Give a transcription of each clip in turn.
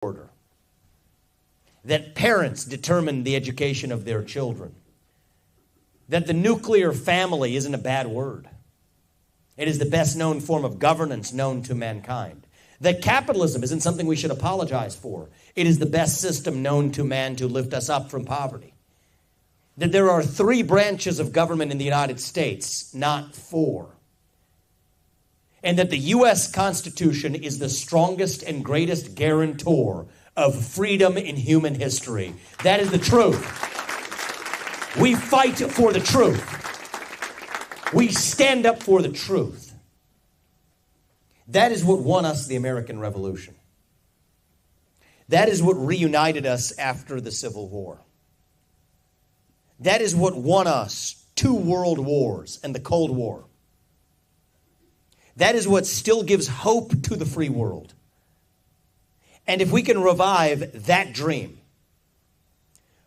order. That parents determine the education of their children. That the nuclear family isn't a bad word. It is the best known form of governance known to mankind. That capitalism isn't something we should apologize for. It is the best system known to man to lift us up from poverty. That there are 3 branches of government in the United States, not 4. And that the U.S. Constitution is the strongest and greatest guarantor of freedom in human history. That is the truth. We fight for the truth. We stand up for the truth. That is what won us the American Revolution. That is what reunited us after the Civil War. That is what won us 2 world wars and the Cold War. That is what still gives hope to the free world. And if we can revive that dream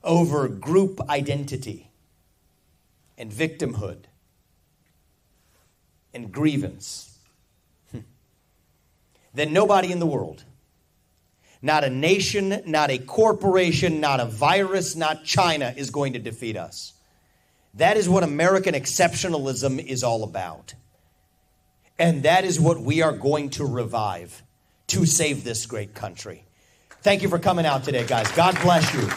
over group identity and victimhood and grievance, then nobody in the world, not a nation, not a corporation, not a virus, not China is going to defeat us. That is what American exceptionalism is all about. And that is what we are going to revive to save this great country. Thank you for coming out today, guys. God bless you.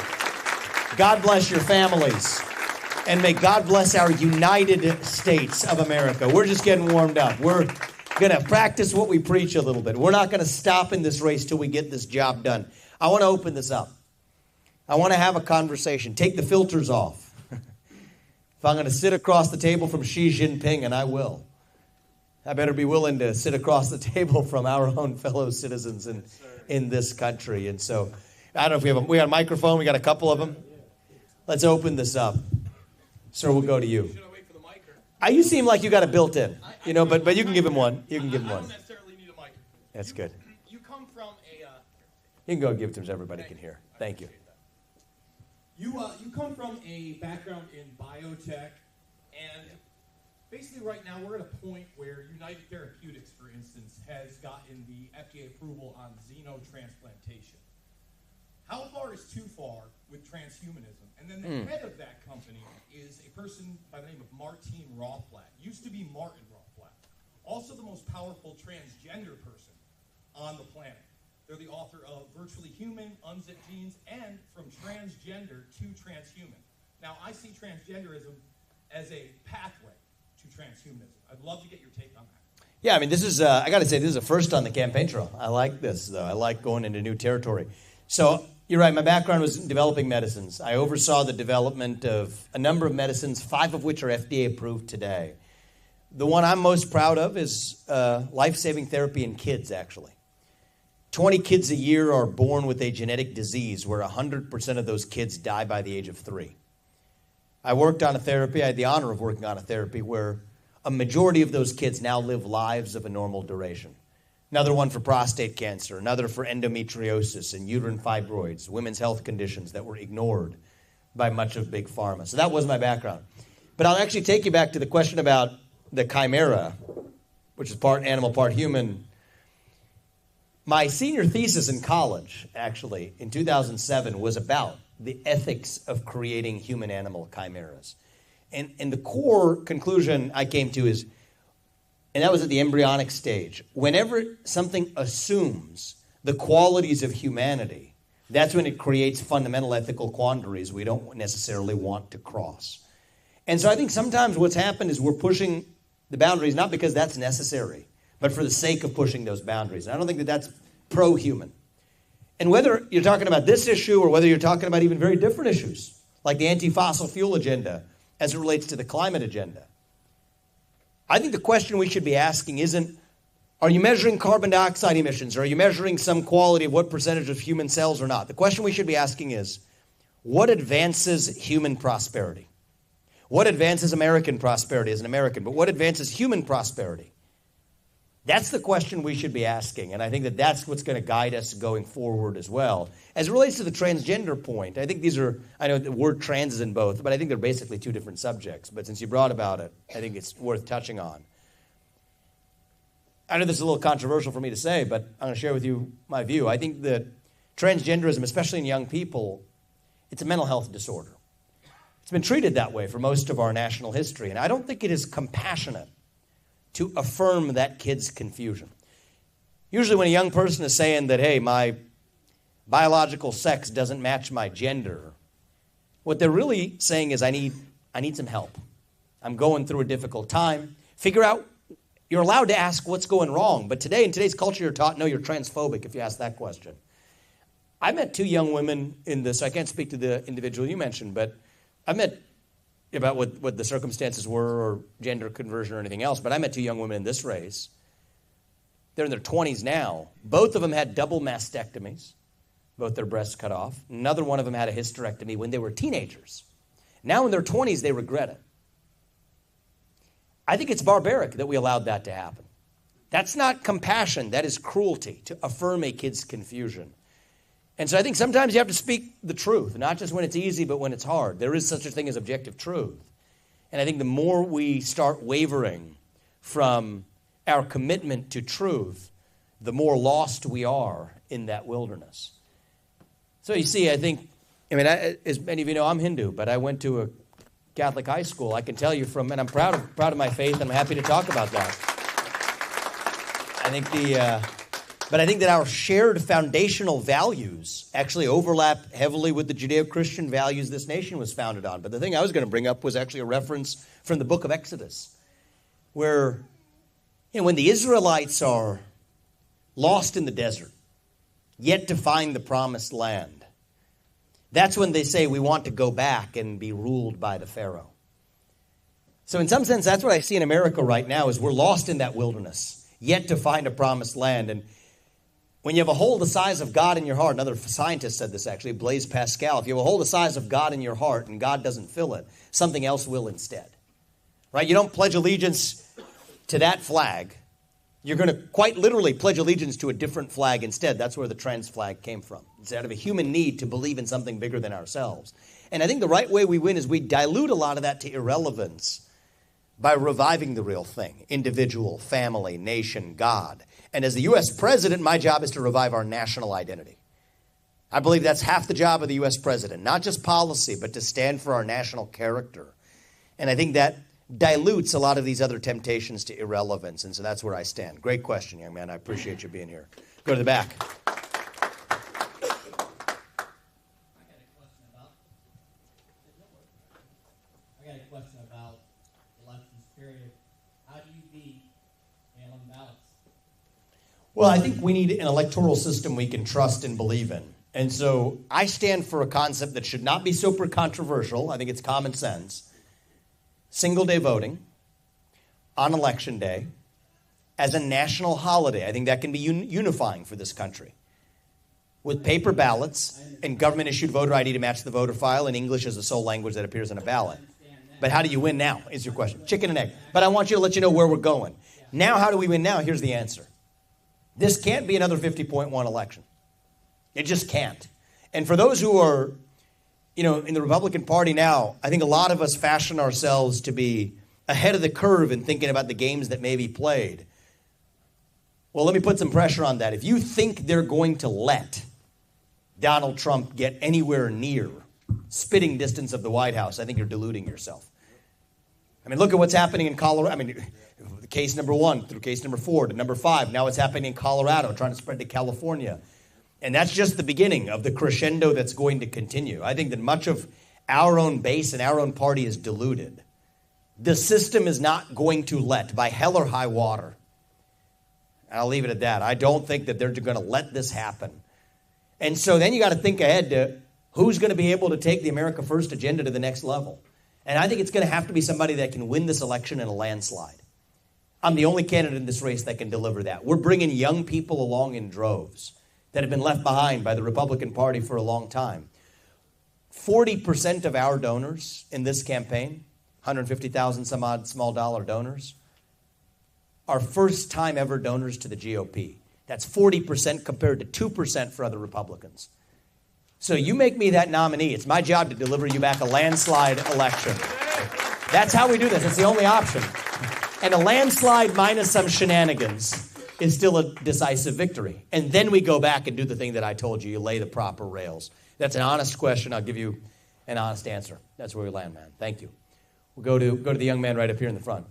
God bless your families. And may God bless our United States of America. We're just getting warmed up. We're going to practice what we preach a little bit. We're not going to stop in this race till we get this job done. I want to open this up. I want to have a conversation. Take the filters off. If I'm going to sit across the table from Xi Jinping, and I will, I better be willing to sit across the table from our own fellow citizens in this country. And so, I don't know if we got a microphone. We got a couple of them. Let's open this up. Sir, we'll go to you. Should I wait for the mic? You seem like you got it built in, but you can give him one. You can give him one. I don't necessarily need a mic. That's good. You come from a... You can go give it to him so everybody can hear. Thank you. You come from a background in biotech, and basically right now we're at a point where United Therapeutics, for instance, has gotten the FDA approval on xenotransplantation. How far is too far with transhumanism? And then the head of that company is a person by the name of Martine Rothblatt. Used to be Martin Rothblatt. Also the most powerful transgender person on the planet. They're the author of Virtually Human, Unzipped Genes, and From Transgender to Transhuman. Now, I see transgenderism as a pathway to transhumanism. I'd love to get your take on that. Yeah, this is, I got to say, this is a first on the campaign trail. I like this, though. I like going into new territory. So, you're right, my background was in developing medicines. I oversaw the development of a number of medicines, 5 of which are FDA approved today. The one I'm most proud of is life-saving therapy in kids, actually. 20 kids a year are born with a genetic disease where 100% of those kids die by the age of 3. I worked on a therapy, I had the honor of working on a therapy where a majority of those kids now live lives of a normal duration. Another one for prostate cancer, another for endometriosis and uterine fibroids, women's health conditions that were ignored by much of Big Pharma. So that was my background. But I'll actually take you back to the question about the chimera, which is part animal, part human. My senior thesis in college, actually, in 2007, was about the ethics of creating human-animal chimeras. And the core conclusion I came to is, and that was at the embryonic stage, whenever something assumes the qualities of humanity, that's when it creates fundamental ethical quandaries we don't necessarily want to cross. And so I think sometimes what's happened is we're pushing the boundaries, not because that's necessary, but for the sake of pushing those boundaries. And I don't think that that's pro-human. And whether you're talking about this issue or whether you're talking about even very different issues, like the anti-fossil fuel agenda as it relates to the climate agenda, I think the question we should be asking isn't, are you measuring carbon dioxide emissions? Or are you measuring some quality of what percentage of human cells or not? The question we should be asking is, what advances human prosperity? What advances American prosperity as an American? But what advances human prosperity? That's the question we should be asking, and I think that that's what's going to guide us going forward as well. As it relates to the transgender point, I think these are, I know the word trans is in both, but I think they're basically 2 different subjects. But since you brought about it, I think it's worth touching on. I know this is a little controversial for me to say, but I'm going to share with you my view. I think that transgenderism, especially in young people, it's a mental health disorder. It's been treated that way for most of our national history, and I don't think it is compassionate to affirm that kid's confusion. Usually when a young person is saying that, hey, my biological sex doesn't match my gender, what they're really saying is I need some help. I'm going through a difficult time. Figure out, you're allowed to ask what's going wrong, but today, in today's culture, you're taught, no, you're transphobic if you ask that question. I met two young women in this. I can't speak to the individual you mentioned, but I met about what the circumstances were or gender conversion or anything else, but I met two young women in this race. They're in their 20s now. Both of them had double mastectomies, both their breasts cut off. Another one of them had a hysterectomy when they were teenagers. Now in their 20s, they regret it. I think it's barbaric that we allowed that to happen. That's not compassion. That is cruelty to affirm a kid's confusion. And so I think sometimes you have to speak the truth, not just when it's easy, but when it's hard. There is such a thing as objective truth. And I think the more we start wavering from our commitment to truth, the more lost we are in that wilderness. So you see, I think, as many of you know, I'm Hindu, but I went to a Catholic high school. I can tell you and I'm proud of my faith, and I'm happy to talk about that. I think but I think that our shared foundational values actually overlap heavily with the Judeo-Christian values this nation was founded on. But the thing I was going to bring up was actually a reference from the book of Exodus, where when the Israelites are lost in the desert, yet to find the promised land, that's when they say, we want to go back and be ruled by the Pharaoh. So in some sense, that's what I see in America right now, is we're lost in that wilderness, yet to find a promised land. And when you have a hole the size of God in your heart, another scientist said this actually, Blaise Pascal, if you have a hole the size of God in your heart and God doesn't fill it, something else will instead. Right? You don't pledge allegiance to that flag. You're going to quite literally pledge allegiance to a different flag instead. That's where the trans flag came from. It's out of a human need to believe in something bigger than ourselves. And I think the right way we win is we dilute a lot of that to irrelevance by reviving the real thing: individual, family, nation, God. And as the U.S. president, my job is to revive our national identity. I believe that's half the job of the U.S. president, not just policy, but to stand for our national character. And I think that dilutes a lot of these other temptations to irrelevance. And so that's where I stand. Great question, young man. I appreciate you being here. Go to the back. I got a question about elections, period. How do you beat mail-in ballots? Well, I think we need an electoral system we can trust and believe in. And so I stand for a concept that should not be super controversial. I think it's common sense. Single-day voting on Election Day as a national holiday. I think that can be unifying for this country. With paper ballots and government-issued voter ID to match the voter file, and English as the sole language that appears on a ballot. But how do you win now is your question. Chicken and egg. But I want you to let you know where we're going. Now, how do we win now? Here's the answer. This can't be another 50.1 election. It just can't. And for those who are in the Republican Party now, I think a lot of us fashion ourselves to be ahead of the curve in thinking about the games that may be played. Well, let me put some pressure on that. If you think they're going to let Donald Trump get anywhere near spitting distance of the White House, I think you're deluding yourself. I mean, look at what's happening in Colorado. I mean, case number 1 through case number 4 to number 5. Now it's happening in Colorado, trying to spread to California. And that's just the beginning of the crescendo that's going to continue. I think that much of our own base and our own party is deluded. The system is not going to let, by hell or high water. And I'll leave it at that. I don't think that they're going to let this happen. And so then you got to think ahead to who's going to be able to take the America First agenda to the next level. And I think it's going to have to be somebody that can win this election in a landslide. I'm the only candidate in this race that can deliver that. We're bringing young people along in droves that have been left behind by the Republican Party for a long time. 40% of our donors in this campaign, 150,000 some odd small dollar donors, are first-time ever donors to the GOP. That's 40% compared to 2% for other Republicans. So you make me that nominee. It's my job to deliver you back a landslide election. That's how we do this. It's the only option. And a landslide minus some shenanigans is still a decisive victory. And then we go back and do the thing that I told you. You lay the proper rails. That's an honest question. I'll give you an honest answer. That's where we land, man. Thank you. We'll go to the young man right up here in the front.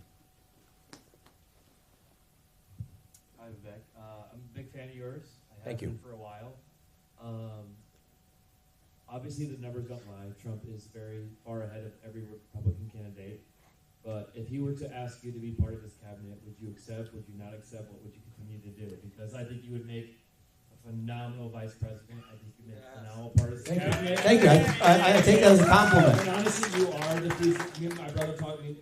Hi, Vivek. I'm a big fan of yours. I have been for a while. Obviously, the numbers don't lie. Trump is very far ahead of every Republican candidate. But if he were to ask you to be part of his cabinet, would you accept? Would you not accept? What would you continue to do? Because I think you would make a phenomenal vice president. I think you'd make a phenomenal part of his cabinet. Thank you. I take that as a compliment. And honestly, you are the future.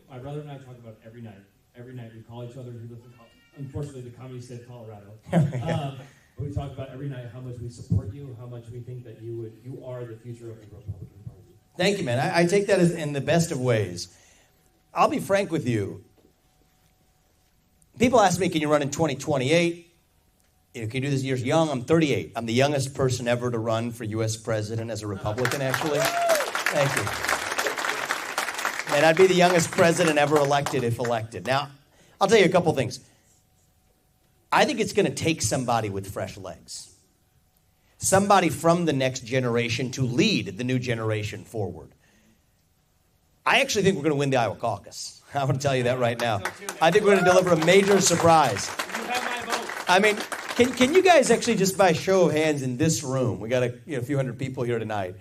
My brother and I talk about it every night. Every night we call each other. He lives in, unfortunately, the community state of Colorado. But we talk about every night how much we support you, how much we think that you are the future of the Republican Party. Thank you, man. I take that as in the best of ways. I'll be frank with you. People ask me, can you run in 2028? Can you do this? You're young. I'm 38. I'm the youngest person ever to run for U.S. president as a Republican, actually. Thank you. And I'd be the youngest president ever elected if elected. Now, I'll tell you a couple things. I think it's going to take somebody with fresh legs. Somebody from the next generation to lead the new generation forward. I actually think we're going to win the Iowa caucus. I'm going to tell you that right now. I think we're going to deliver a major surprise. You have my vote. I mean, can you guys actually, just by show of hands in this room, we got a few hundred people here tonight,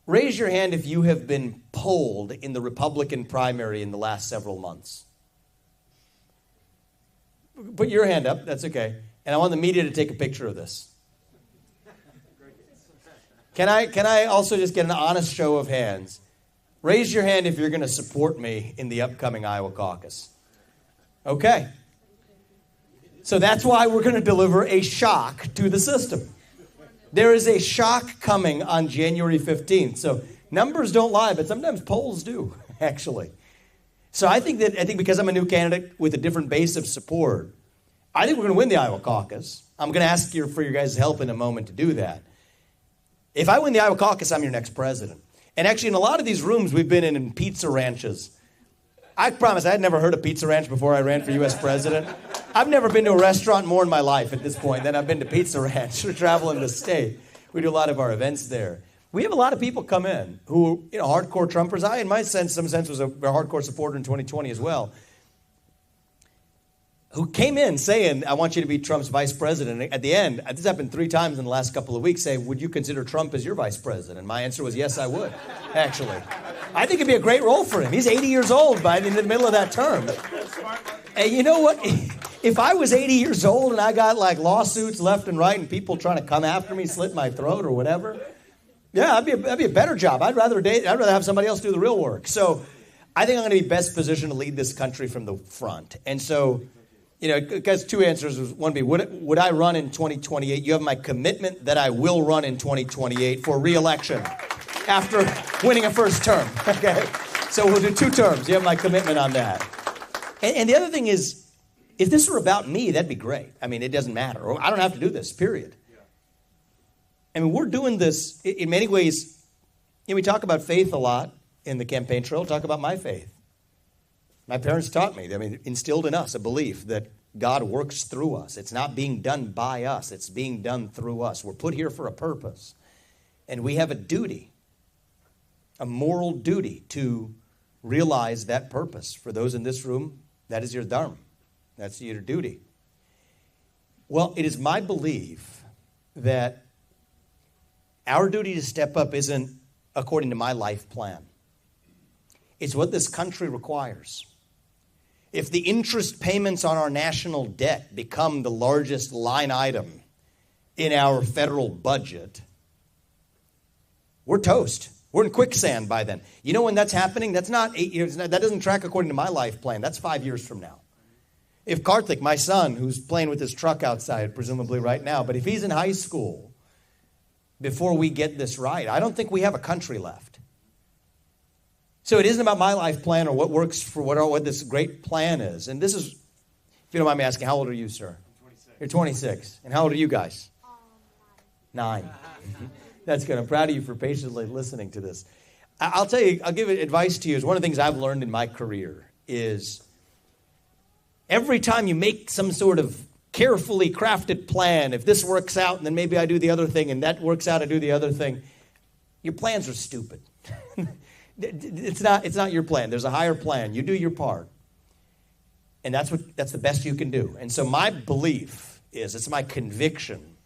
raise your hand if you have been polled in the Republican primary in the last several months. Put your hand up. That's okay. And I want the media to take a picture of this. Can I also just get an honest show of hands? Raise your hand if you're going to support me in the upcoming Iowa caucus. Okay. So that's why we're going to deliver a shock to the system. There is a shock coming on January 15th. So numbers don't lie, but sometimes polls do, actually. So I think because I'm a new candidate with a different base of support, I think we're going to win the Iowa caucus. I'm going to ask for your guys' help in a moment to do that. If I win the Iowa caucus, I'm your next president. And actually, in a lot of these rooms, we've been in pizza ranches. I promise I had never heard of Pizza Ranch before I ran for U.S. president. I've never been to a restaurant more in my life at this point than I've been to Pizza Ranch. We're traveling the state. We do a lot of our events there. We have a lot of people come in who, hardcore Trumpers. I, in my sense, some sense, was a hardcore supporter in 2020 as well, who came in saying, I want you to be Trump's vice president. And at the end, this happened 3 times in the last couple of weeks, say, would you consider Trump as your vice president? And my answer was, yes, I would, actually. I think it'd be a great role for him. He's 80 years old in the middle of that term. And you know what? If I was 80 years old and I got lawsuits left and right and people trying to come after me, slit my throat or whatever, yeah, that'd be a better job. I'd rather have somebody else do the real work. So I think I'm going to be best positioned to lead this country from the front. And so, guys, 2 answers. One would be, would I run in 2028? You have my commitment that I will run in 2028 for re-election after winning a first term. Okay? So we'll do 2 terms. You have my commitment on that. And the other thing is, if this were about me, that'd be great. I mean, it doesn't matter. I don't have to do this, period. I mean, we're doing this in many ways. We talk about faith a lot in the campaign trail. Talk about my faith. My parents taught me, instilled in us a belief that God works through us. It's not being done by us. It's being done through us. We're put here for a purpose. And we have a duty, a moral duty to realize that purpose. For those in this room, that is your dharma. That's your duty. Well, it is my belief that our duty to step up isn't according to my life plan. It's what this country requires. If the interest payments on our national debt become the largest line item in our federal budget, we're toast. We're in quicksand by then. You know when that's happening? That's not 8 years. That doesn't track according to my life plan. That's 5 years from now. If Karthik, my son, who's playing with his truck outside, presumably right now, but if he's in high school before we get this right, I don't think we have a country left. So it isn't about my life plan or what works for what this great plan is. And this is, if you don't mind me asking, how old are you, sir? I'm 26. You're 26. And how old are you guys? 9. That's good. I'm proud of you for patiently listening to this. I'll tell you, I'll give advice to you. One of the things I've learned in my career is every time you make some sort of carefully crafted plan. If this works out, and then maybe I do the other thing, and that works out, I do the other thing. Your plans are stupid. It's not your plan. There's a higher plan. You do your part. And that's the best you can do. And so my belief is, it's my conviction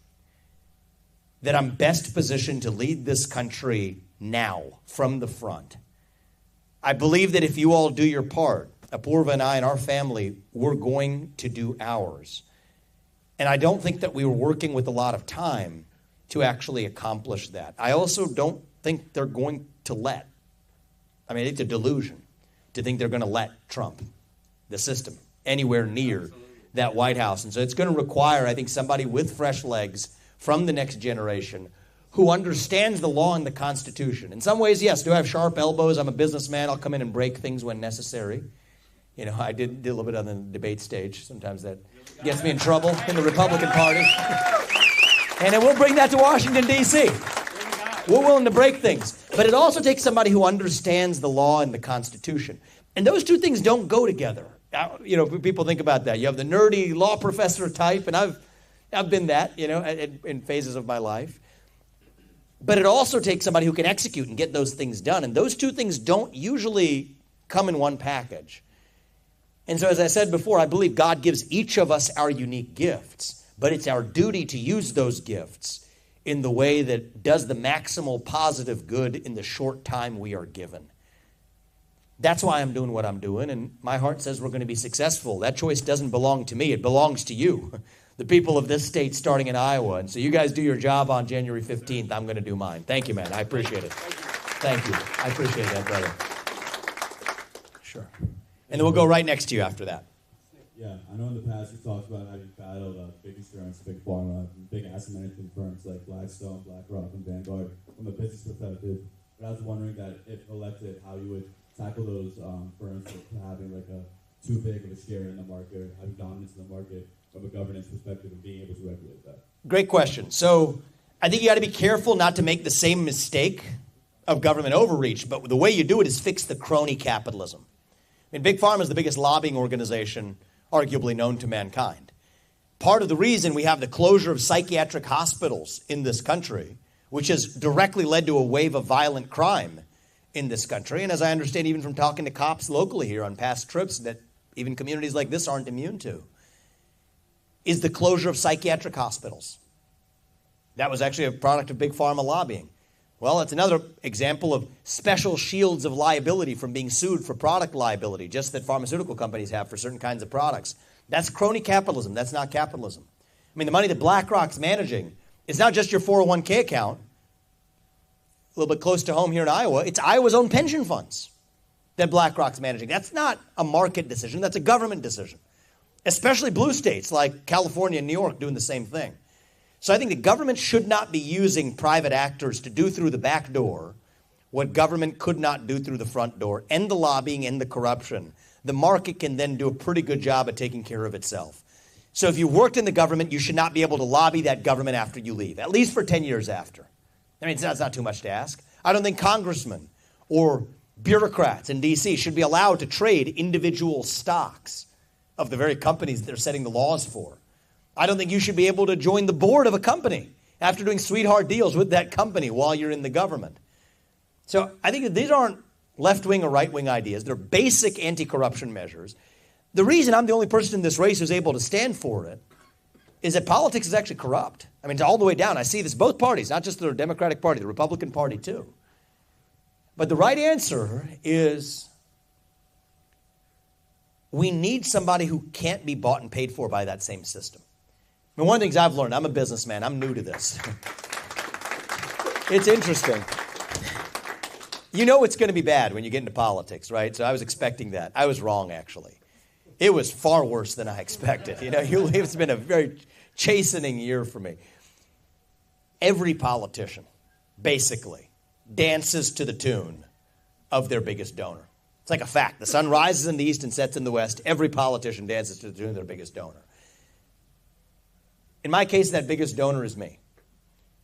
that I'm best positioned to lead this country now from the front. I believe that if you all do your part, Apurva and I and our family, we're going to do ours. And I don't think that we were working with a lot of time to actually accomplish that. I also don't think they're going to let. I mean, it's a delusion to think they're going to let Trump, the system, anywhere near that White House. And so it's going to require, I think, somebody with fresh legs from the next generation who understands the law and the Constitution. In some ways, yes, do I have sharp elbows? I'm a businessman. I'll come in and break things when necessary. You know, I did a little bit on the debate stage. Sometimes that gets me in trouble in the Republican Party. And then we'll bring that to Washington, D.C. We're willing to break things. But it also takes somebody who understands the law and the Constitution. And those two things don't go together. You know, people think about that. You have the nerdy law professor type, and I've been that, you know, in phases of my life. But it also takes somebody who can execute and get those things done. And those two things don't usually come in one package. And so, as I said before, I believe God gives each of us our unique gifts. But it's our duty to use those gifts in the way that does the maximal positive good in the short time we are given. That's why I'm doing what I'm doing, and my heart says we're going to be successful. That choice doesn't belong to me. It belongs to you, the people of this state starting in Iowa. And so you guys do your job on January 15th. I'm going to do mine. Thank you, man. I appreciate it. Thank you. I appreciate that, brother. Sure. And then we'll go right next to you after that. Yeah, I know in the past you talked about how you battled big insurance, big pharma, big asset management firms like Blackstone, BlackRock, and Vanguard from a business perspective. But I was wondering that if elected, how you would tackle those firms for having like a too big of a share in the market, having dominance in the market from a governance perspective and being able to regulate that. Great question. So I think you got to be careful not to make the same mistake of government overreach. But the way you do it is fix the crony capitalism. I mean, Big Pharma is the biggest lobbying organization arguably known to mankind. Part of the reason we have the closure of psychiatric hospitals in this country, which has directly led to a wave of violent crime in this country, and as I understand even from talking to cops locally here on past trips that even communities like this aren't immune to, is the closure of psychiatric hospitals. That was actually a product of Big Pharma lobbying. Well, it's another example of special shields of liability from being sued for product liability, just that pharmaceutical companies have for certain kinds of products. That's crony capitalism. That's not capitalism. I mean, the money that BlackRock's managing is not just your 401k account, a little bit close to home here in Iowa. It's Iowa's own pension funds that BlackRock's managing. That's not a market decision. That's a government decision, especially blue states like California and New York doing the same thing. So I think the government should not be using private actors to do through the back door what government could not do through the front door, end the lobbying, end the corruption. The market can then do a pretty good job at taking care of itself. So if you worked in the government, you should not be able to lobby that government after you leave, at least for 10 years after. I mean, it's not too much to ask. I don't think congressmen or bureaucrats in D.C. should be allowed to trade individual stocks of the very companies that they're setting the laws for. I don't think you should be able to join the board of a company after doing sweetheart deals with that company while you're in the government. So I think that these aren't left-wing or right-wing ideas. They're basic anti-corruption measures. The reason I'm the only person in this race who's able to stand for it is that politics is actually corrupt. I mean, it's all the way down. I see this both parties, not just the Democratic Party, the Republican Party too. But the right answer is we need somebody who can't be bought and paid for by that same system. I mean, one of the things I've learned, I'm a businessman, I'm new to this. It's interesting. You know it's going to be bad when you get into politics, right? So I was expecting that. I was wrong, actually. It was far worse than I expected. You know, it's been a very chastening year for me. Every politician, basically, dances to the tune of their biggest donor. It's like a fact. The sun rises in the east and sets in the west. Every politician dances to the tune of their biggest donor. In my case, that biggest donor is me,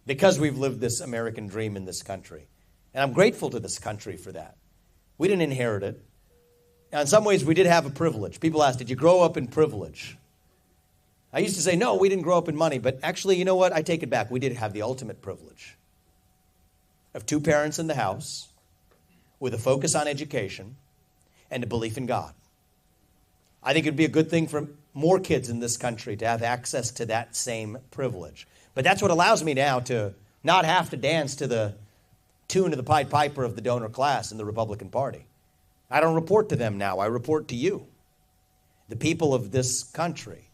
because we've lived this American dream in this country. And I'm grateful to this country for that. We didn't inherit it. Now, in some ways, we did have a privilege. People ask, did you grow up in privilege? I used to say, no, we didn't grow up in money. But actually, you know what? I take it back. We did have the ultimate privilege of 2 parents in the house with a focus on education and a belief in God. I think it would be a good thing for more kids in this country to have access to that same privilege. But that's what allows me now to not have to dance to the tune of the Pied Piper of the donor class in the Republican Party. I don't report to them now. I report to you, the people of this country.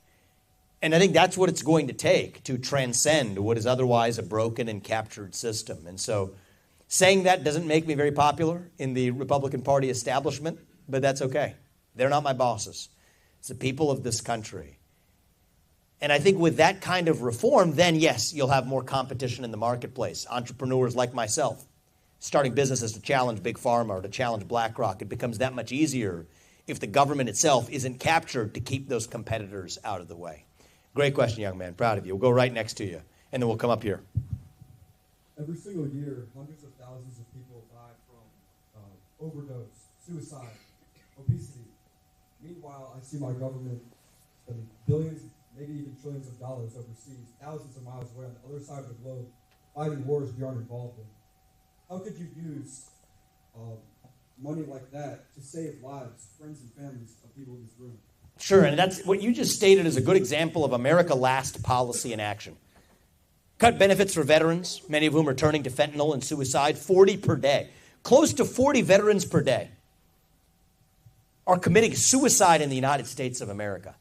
And I think that's what it's going to take to transcend what is otherwise a broken and captured system. And so saying that doesn't make me very popular in the Republican Party establishment, but that's okay. They're not my bosses. It's the people of this country. And I think with that kind of reform, then yes, you'll have more competition in the marketplace. Entrepreneurs like myself, starting businesses to challenge Big Pharma or to challenge BlackRock, it becomes that much easier if the government itself isn't captured to keep those competitors out of the way. Great question, young man. Proud of you. We'll go right next to you, and then we'll come up here. Every single year, hundreds of thousands of people die from overdose, suicide, obesity. Meanwhile, I see my government spending billions, maybe even trillions of dollars overseas, thousands of miles away on the other side of the globe, fighting wars we aren't involved in. How could you use money like that to save lives, friends and families of people in this room? Sure, and that's what you just stated is a good example of America Last policy in action. Cut benefits for veterans, many of whom are turning to fentanyl and suicide, 40 per day. Close to 40 veterans per day are committing suicide in the United States of America.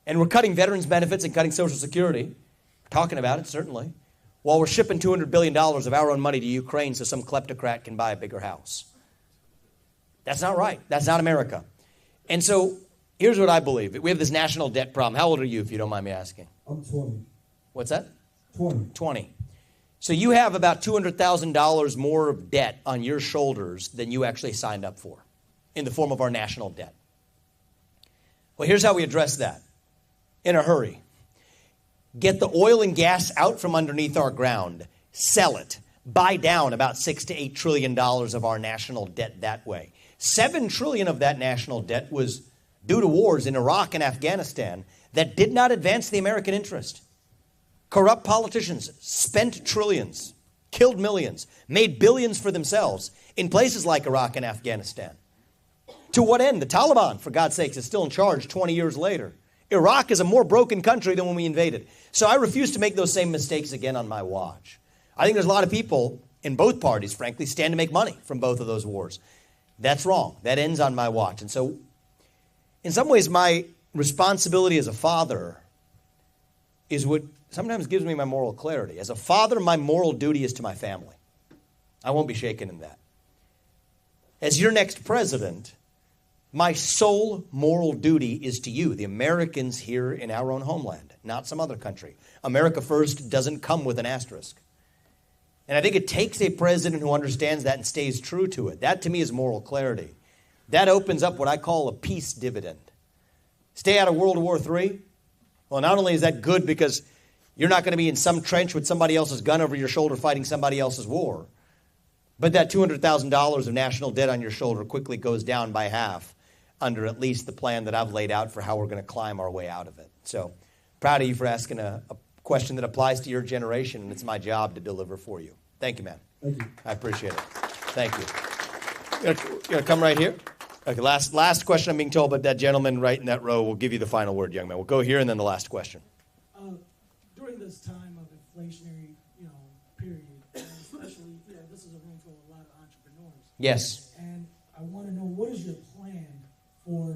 And we're cutting veterans benefits and cutting Social Security. We're talking about it, certainly, while we're shipping $200 billion of our own money to Ukraine so some kleptocrat can buy a bigger house. That's not right. That's not America. And so here's what I believe. We have this national debt problem. How old are you, if you don't mind me asking? I'm 20. What's that? 20. 20. So you have about $200,000 more of debt on your shoulders than you actually signed up for in the form of our national debt. Well, here's how we address that. In a hurry. Get the oil and gas out from underneath our ground. Sell it. Buy down about $6 to $8 trillion of our national debt that way. $7 trillion of that national debt was due to wars in Iraq and Afghanistan that did not advance the American interest. Corrupt politicians spent trillions, killed millions, made billions for themselves in places like Iraq and Afghanistan. To what end? The Taliban, for God's sakes, is still in charge 20 years later. Iraq is a more broken country than when we invaded. So I refuse to make those same mistakes again on my watch. I think there's a lot of people in both parties, frankly, stand to make money from both of those wars. That's wrong. That ends on my watch. And so in some ways, my responsibility as a father is what sometimes gives me my moral clarity. As a father, my moral duty is to my family. I won't be shaken in that. As your next president, my sole moral duty is to you, the Americans here in our own homeland, not some other country. America first doesn't come with an asterisk. And I think it takes a president who understands that and stays true to it. That, to me, is moral clarity. That opens up what I call a peace dividend. Stay out of World War III? Well, not only is that good because you're not going to be in some trench with somebody else's gun over your shoulder fighting somebody else's war, but that $200,000 of national debt on your shoulder quickly goes down by half under at least the plan that I've laid out for how we're going to climb our way out of it. So proud of you for asking a question that applies to your generation, and it's my job to deliver for you. Thank you, man. Thank you. I appreciate it. Thank you. You're going to come right here? Okay, last question I'm being told, but that gentleman right in that row will give you the final word, young man. We'll go here and then the last question. During this time of inflationary, period, and especially, this is a room full of a lot of entrepreneurs. Yes. And I want to know, what is your plan for,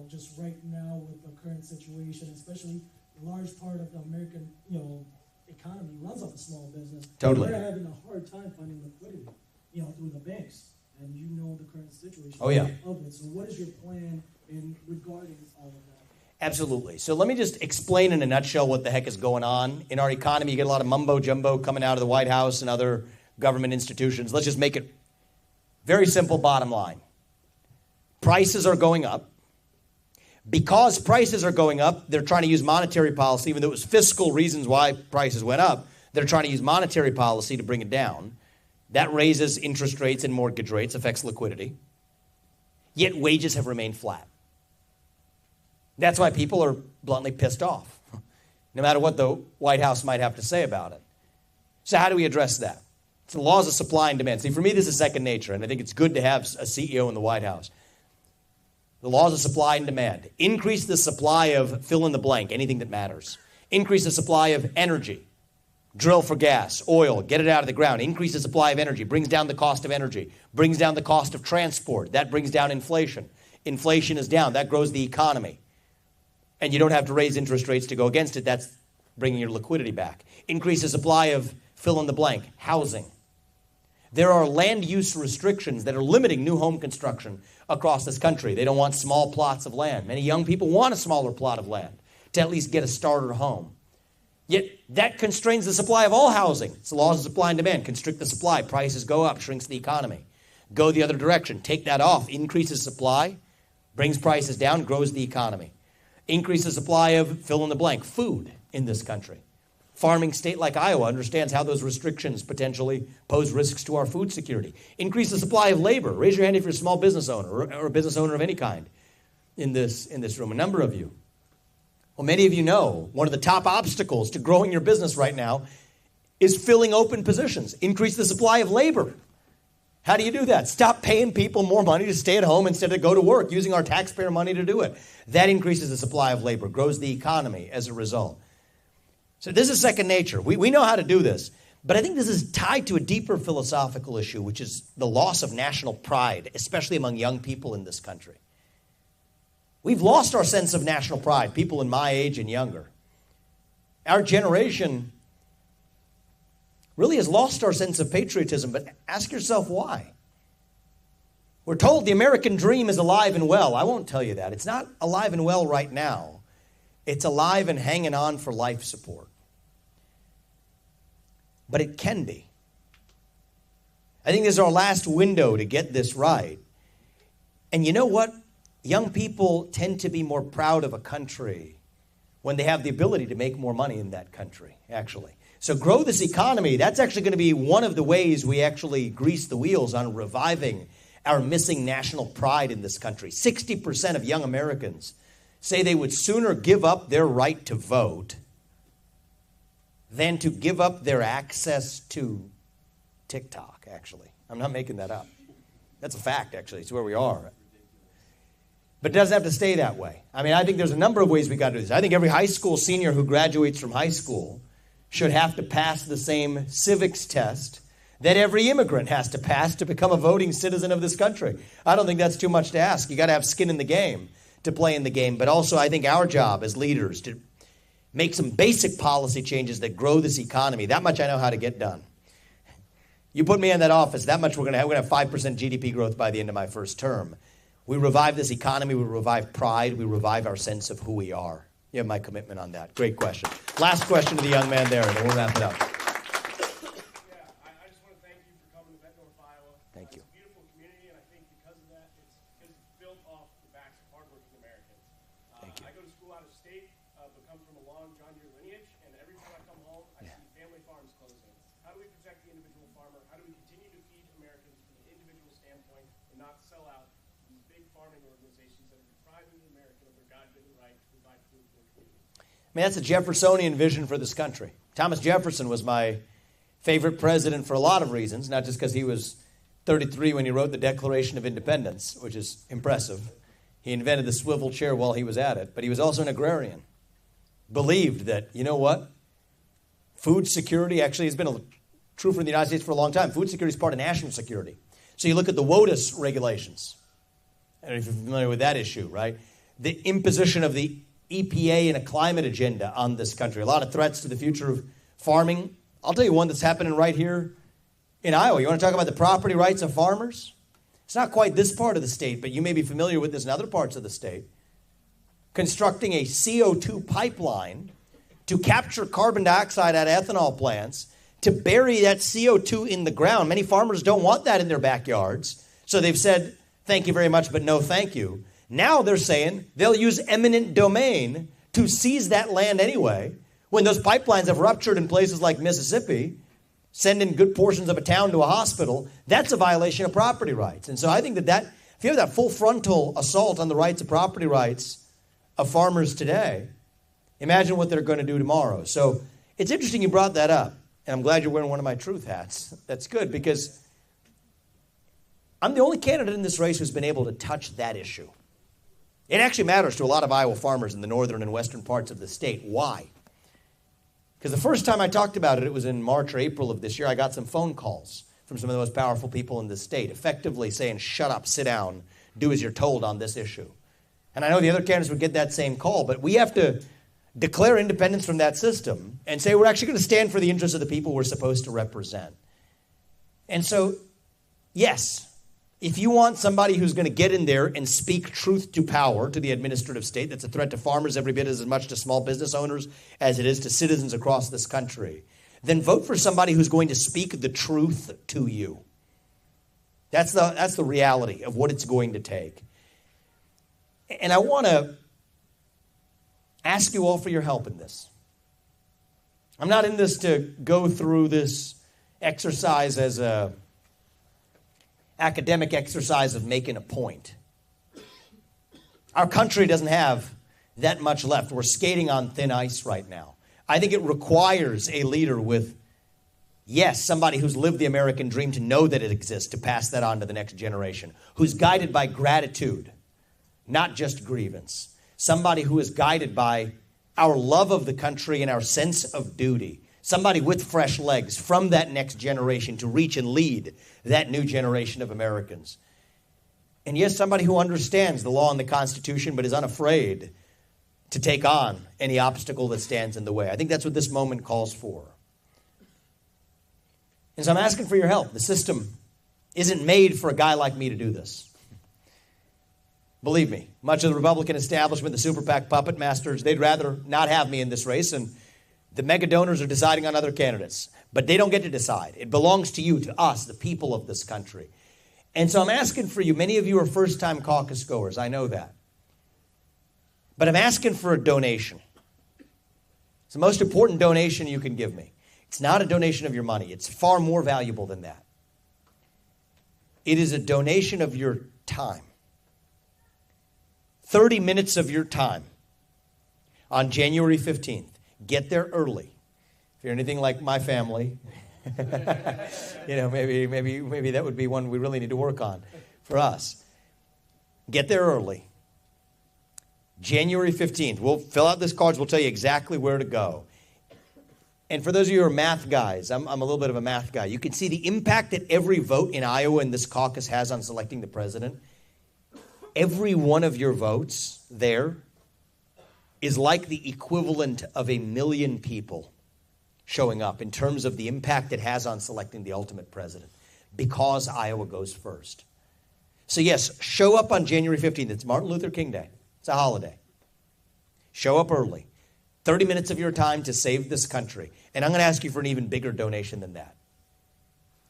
just right now with the current situation, especially a large part of the American, economy runs off a small business. Totally. They're having a hard time finding liquidity, through the banks. And you know the current situation of it. So what is your plan regarding all of that? Absolutely. So let me just explain in a nutshell what the heck is going on. In our economy, you get a lot of mumbo-jumbo coming out of the White House and other government institutions. Let's just make it very simple bottom line. Prices are going up. Because prices are going up, they're trying to use monetary policy, even though it was fiscal reasons why prices went up. They're trying to use monetary policy to bring it down. That raises interest rates and mortgage rates, affects liquidity. Yet wages have remained flat. That's why people are bluntly pissed off. no matter what the White House might have to say about it. So how do we address that? It's the laws of supply and demand. See, for me, this is second nature, and I think it's good to have a CEO in the White House. The laws of supply and demand. Increase the supply of fill in the blank, anything that matters. Increase the supply of energy. Drill for gas, oil, get it out of the ground. Increase the supply of energy, brings down the cost of energy, brings down the cost of transport. That brings down inflation. Inflation is down. That grows the economy. And you don't have to raise interest rates to go against it. That's bringing your liquidity back. Increase the supply of fill in the blank, housing. There are land use restrictions that are limiting new home construction across this country. They don't want small plots of land. Many young people want a smaller plot of land to at least get a starter home. Yet that constrains the supply of all housing. It's the laws of supply and demand. Constrict the supply. Prices go up, shrinks the economy. Go the other direction. Take that off. Increases supply, brings prices down, grows the economy. Increase the supply of fill in the blank, food in this country. Farming state like Iowa understands how those restrictions potentially pose risks to our food security. Increase the supply of labor. Raise your hand if you're a small business owner or a business owner of any kind in this room. A number of you. Well, many of you know one of the top obstacles to growing your business right now is filling open positions. Increase the supply of labor. How do you do that? Stop paying people more money to stay at home instead of go to work, using our taxpayer money to do it. That increases the supply of labor, grows the economy as a result. So this is second nature. We know how to do this. But I think this is tied to a deeper philosophical issue, which is the loss of national pride, especially among young people in this country. We've lost our sense of national pride, people in my age and younger. Our generation really has lost our sense of patriotism, but ask yourself why. We're told the American dream is alive and well. I won't tell you that. It's not alive and well right now. It's alive and hanging on for life support. But it can be. I think this is our last window to get this right. And you know what? Young people tend to be more proud of a country when they have the ability to make more money in that country, actually. So grow this economy. That's actually going to be one of the ways we actually grease the wheels on reviving our missing national pride in this country. 60% of young Americans say they would sooner give up their right to vote than to give up their access to TikTok, actually. I'm not making that up. That's a fact, actually. It's where we are. But it doesn't have to stay that way. I mean, I think there's a number of ways we got to do this. I think every high school senior who graduates from high school should have to pass the same civics test that every immigrant has to pass to become a voting citizen of this country. I don't think that's too much to ask. You got to have skin in the game to play in the game. But also, I think our job as leaders to make some basic policy changes that grow this economy. That much I know how to get done. You put me in that office, that much we're going to have 5% GDP growth by the end of my first term. We revive this economy, we revive pride, we revive our sense of who we are. You have my commitment on that. Great question. Last question to the young man there, and then we'll wrap it up. I just want to thank you for coming to Davenport, Iowa. Thank you. It's a beautiful community, and I think because of that, it's built off the backs of hardworking Americans. Thank you. I go to school out of state, but come from a long John Deere lineage, and every time I come home, I see family farms closing. How do we protect the individual farmer? How do we continue to feed Americans from an individual standpoint and not sell out these big farming organizations that are depriving the American of their God-given right to provide food for their community? I mean, that's a Jeffersonian vision for this country. Thomas Jefferson was my favorite president for a lot of reasons, not just because he was 33 when he wrote the Declaration of Independence, which is impressive. He invented the swivel chair while he was at it, but he was also an agrarian. Believed that, you know what? Food security actually has been true for the United States for a long time. Food security is part of national security. So you look at the WOTUS regulations. I don't know if you're familiar with that issue, right? The imposition of the EPA and a climate agenda on this country. A lot of threats to the future of farming. I'll tell you one that's happening right here in Iowa. You want to talk about the property rights of farmers? It's not quite this part of the state, but you may be familiar with this in other parts of the state. Constructing a CO2 pipeline to capture carbon dioxide out of ethanol plants to bury that CO2 in the ground. Many farmers don't want that in their backyards, so they've said, thank you very much, but no thank you. Now they're saying they'll use eminent domain to seize that land anyway. When those pipelines have ruptured in places like Mississippi, sending good portions of a town to a hospital, that's a violation of property rights. And so I think that if you have that full frontal assault on the rights of property rights of farmers today, Imagine what they're going to do tomorrow. So it's interesting you brought that up. And I'm glad you're wearing one of my truth hats. That's good because I'm the only candidate in this race who's been able to touch that issue. It actually matters to a lot of Iowa farmers in the northern and western parts of the state. Why? Because the first time I talked about it, it was in March or April of this year. I got some phone calls from some of the most powerful people in the state, effectively saying, shut up, sit down, do as you're told on this issue. And I know the other candidates would get that same call, but we have to declare independence from that system and say we're actually going to stand for the interests of the people we're supposed to represent. And so, yes, if you want somebody who's going to get in there and speak truth to power, to the administrative state, that's a threat to farmers every bit as much to small business owners as it is to citizens across this country, then vote for somebody who's going to speak the truth to you. That's the reality of what it's going to take. And I want to ask you all for your help in this. I'm not in this to go through this exercise as a academic exercise of making a point. Our country doesn't have that much left. We're skating on thin ice right now. I think it requires a leader with, yes, somebody who's lived the American dream to know that it exists, to pass that on to the next generation, who's guided by gratitude, not just grievance. Somebody who is guided by our love of the country and our sense of duty. Somebody with fresh legs from that next generation to reach and lead that new generation of Americans. And yes, somebody who understands the law and the Constitution but is unafraid to take on any obstacle that stands in the way. I think that's what this moment calls for. And so I'm asking for your help. The system isn't made for a guy like me to do this. Believe me, much of the Republican establishment, the super PAC puppet masters, they'd rather not have me in this race, and the mega donors are deciding on other candidates. But they don't get to decide. It belongs to you, to us, the people of this country. And so I'm asking for you. Many of you are first-time caucus goers. I know that. But I'm asking for a donation. It's the most important donation you can give me. It's not a donation of your money. It's far more valuable than that. It is a donation of your time. 30 minutes of your time on January 15th. Get there early. If you're anything like my family, maybe that would be one we really need to work on for us. Get there early. January 15th. We'll fill out this cards. We'll tell you exactly where to go. And for those of you who are math guys, I'm a little bit of a math guy. You can see the impact that every vote in Iowa in this caucus has on selecting the president. Every one of your votes there is like the equivalent of 1 million people showing up in terms of the impact it has on selecting the ultimate president, because Iowa goes first. So yes, show up on January 15th. It's Martin Luther King Day. It's a holiday. Show up early. 30 minutes of your time to save this country. And I'm going to ask you for an even bigger donation than that,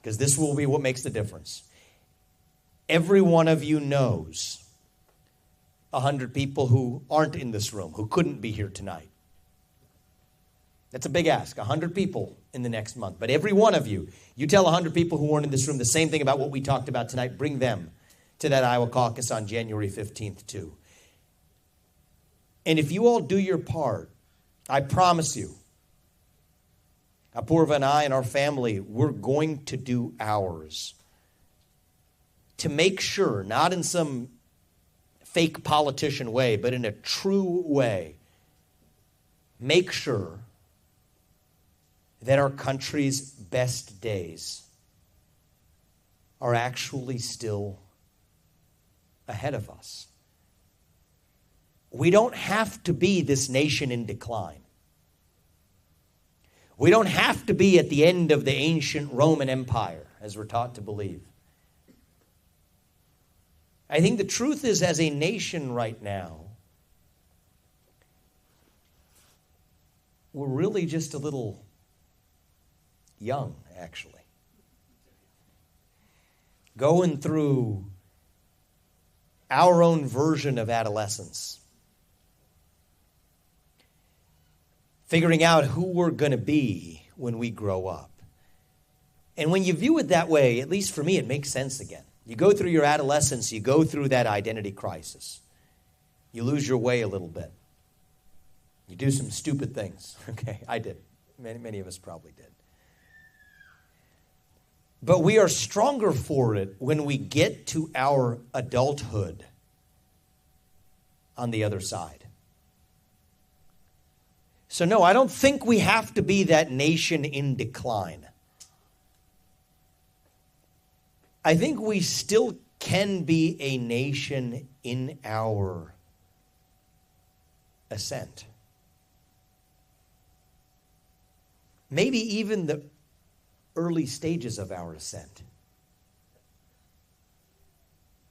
because this will be what makes the difference. Every one of you knows 100 people who aren't in this room, who couldn't be here tonight. That's a big ask, 100 people in the next month. But every one of you, you tell 100 people who weren't in this room the same thing about what we talked about tonight. Bring them to that Iowa caucus on January 15th too. And if you all do your part, I promise you, Apurva and I and our family, we're going to do ours to make sure, not in some fake politician way, but in a true way, make sure that our country's best days are actually still ahead of us. We don't have to be this nation in decline. We don't have to be at the end of the ancient Roman Empire, as we're taught to believe. I think the truth is, as a nation right now, we're really just a little young, actually. Going through our own version of adolescence. Figuring out who we're going to be when we grow up. And when you view it that way, at least for me, it makes sense again. You go through your adolescence, you go through that identity crisis. You lose your way a little bit. You do some stupid things. Okay, I did. Many of us probably did. But we are stronger for it when we get to our adulthood on the other side. So no, I don't think we have to be that nation in decline. I think we still can be a nation in our ascent. Maybe even the early stages of our ascent.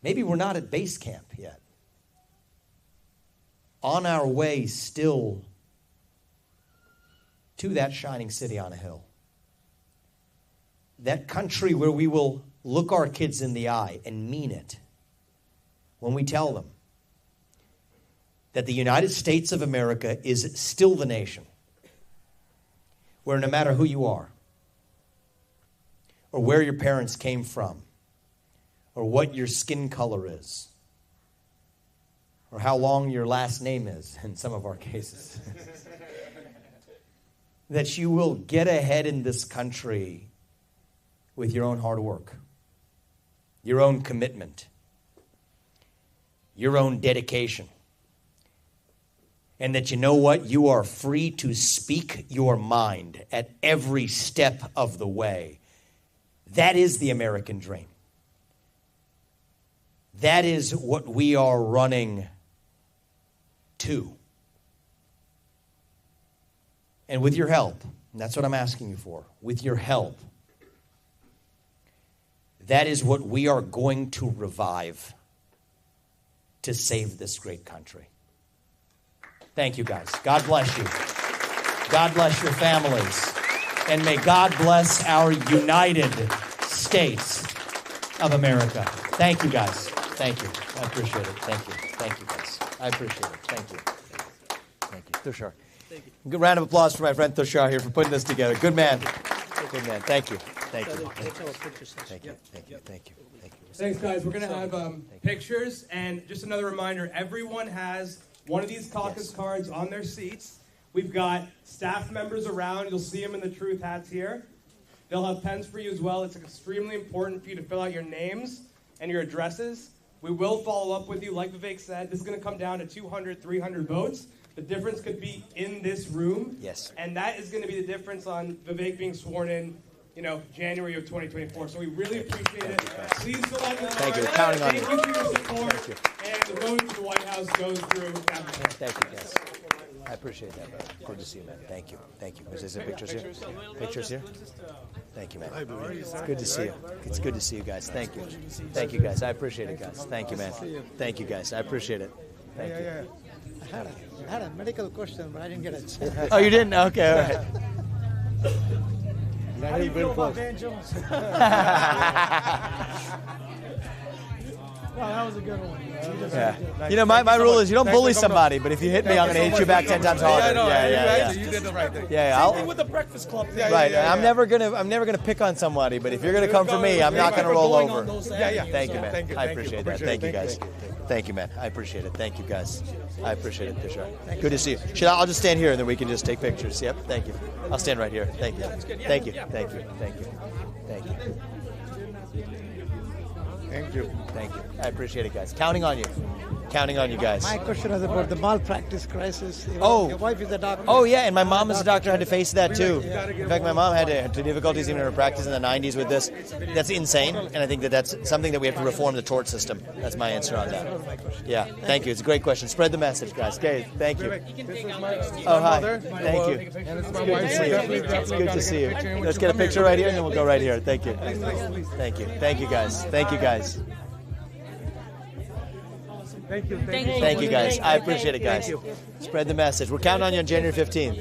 Maybe we're not at base camp yet. On our way still to that shining city on a hill. That country where we will look our kids in the eye and mean it when we tell them that the United States of America is still the nation where no matter who you are, or where your parents came from, or what your skin color is, or how long your last name is in some of our cases, that you will get ahead in this country with your own hard work, your own commitment, your own dedication. And that you know what? You are free to speak your mind at every step of the way. That is the American dream. That is what we are running to. And with your help, and that's what I'm asking you for, with your help, that is what we are going to revive to save this great country. Thank you, guys. God bless you. God bless your families. And may God bless our United States of America. Thank you, guys. Thank you. I appreciate it. Thank you. Thank you, guys. I appreciate it. Thank you. Thank you. Tushar. Good round of applause for my friend Tushar here for putting this together. Good man. Good man. Thank you. Thank you. Thank you. Thank you. Thank you. Thank you. Thanks, guys. We're going to have pictures. And just another reminder, everyone has one of these caucus cards on their seats. We've got staff members around. You'll see them in the truth hats here. They'll have pens for you as well. It's extremely important for you to fill out your names and your addresses. We will follow up with you. Like Vivek said, this is going to come down to 200, 300 votes. The difference could be in this room. Yes. And that is going to be the difference on Vivek being sworn in, January of 2024. So we really appreciate it. Please fill out the card. Thank you. We're counting on you. Thank you for your support. Thank you. And the vote to the White House goes through Davenport. Thank you, guys. I appreciate that, brother. Good to see you, man. Thank you. Thank you. Is there pictures here? Pictures here? Thank you, man. It's good to see you. It's good to see you guys. Thank you. Thank you, guys. I appreciate it, guys. Thank you, man. Thank you, guys. I appreciate it. Thank you. I had a medical question, but I didn't get it. Oh, you didn't? Okay, all right. How do you feel about Van Jones? Well, that was a good one. Yeah. My rule is you don't bully somebody, but if you hit me, I'm going to hit you back 10 times harder. Yeah. You did the right thing. Yeah. Same thing with the Breakfast Club thing. Right. I'm never gonna pick on somebody, but if you're gonna come for me, I'm not gonna roll over. Thank you, man. I appreciate that. Thank you, guys. Thank you, man. I appreciate it. Thank you, guys. I appreciate it, Tushar. Good to see you. I'll just stand here and then we can just take pictures. Yep. Thank you. I'll stand right here. Thank you. Thank you. Thank you. Thank you. Thank you. Thank you. Thank you. I appreciate it, guys. Counting on you. Counting on you guys. My question is about the malpractice crisis. Your wife is a doctor. Oh, yeah, and my mom as a doctor had to face that too. In fact, my mom had difficulties even in her practice in the 90s with this. That's insane, and I think that's something that we have to reform the tort system. That's my answer on that. Yeah, thank you. It's a great question. Spread the message, guys. Okay, thank you. Oh, hi. Thank you. It's good to see you. It's good to see you. Let's get a picture right here, and then we'll go right here. Thank you. Thank you. Thank you, guys. Thank you, guys. Thank you, guys. I appreciate it, guys. Spread the message. We're counting on you on January 15th.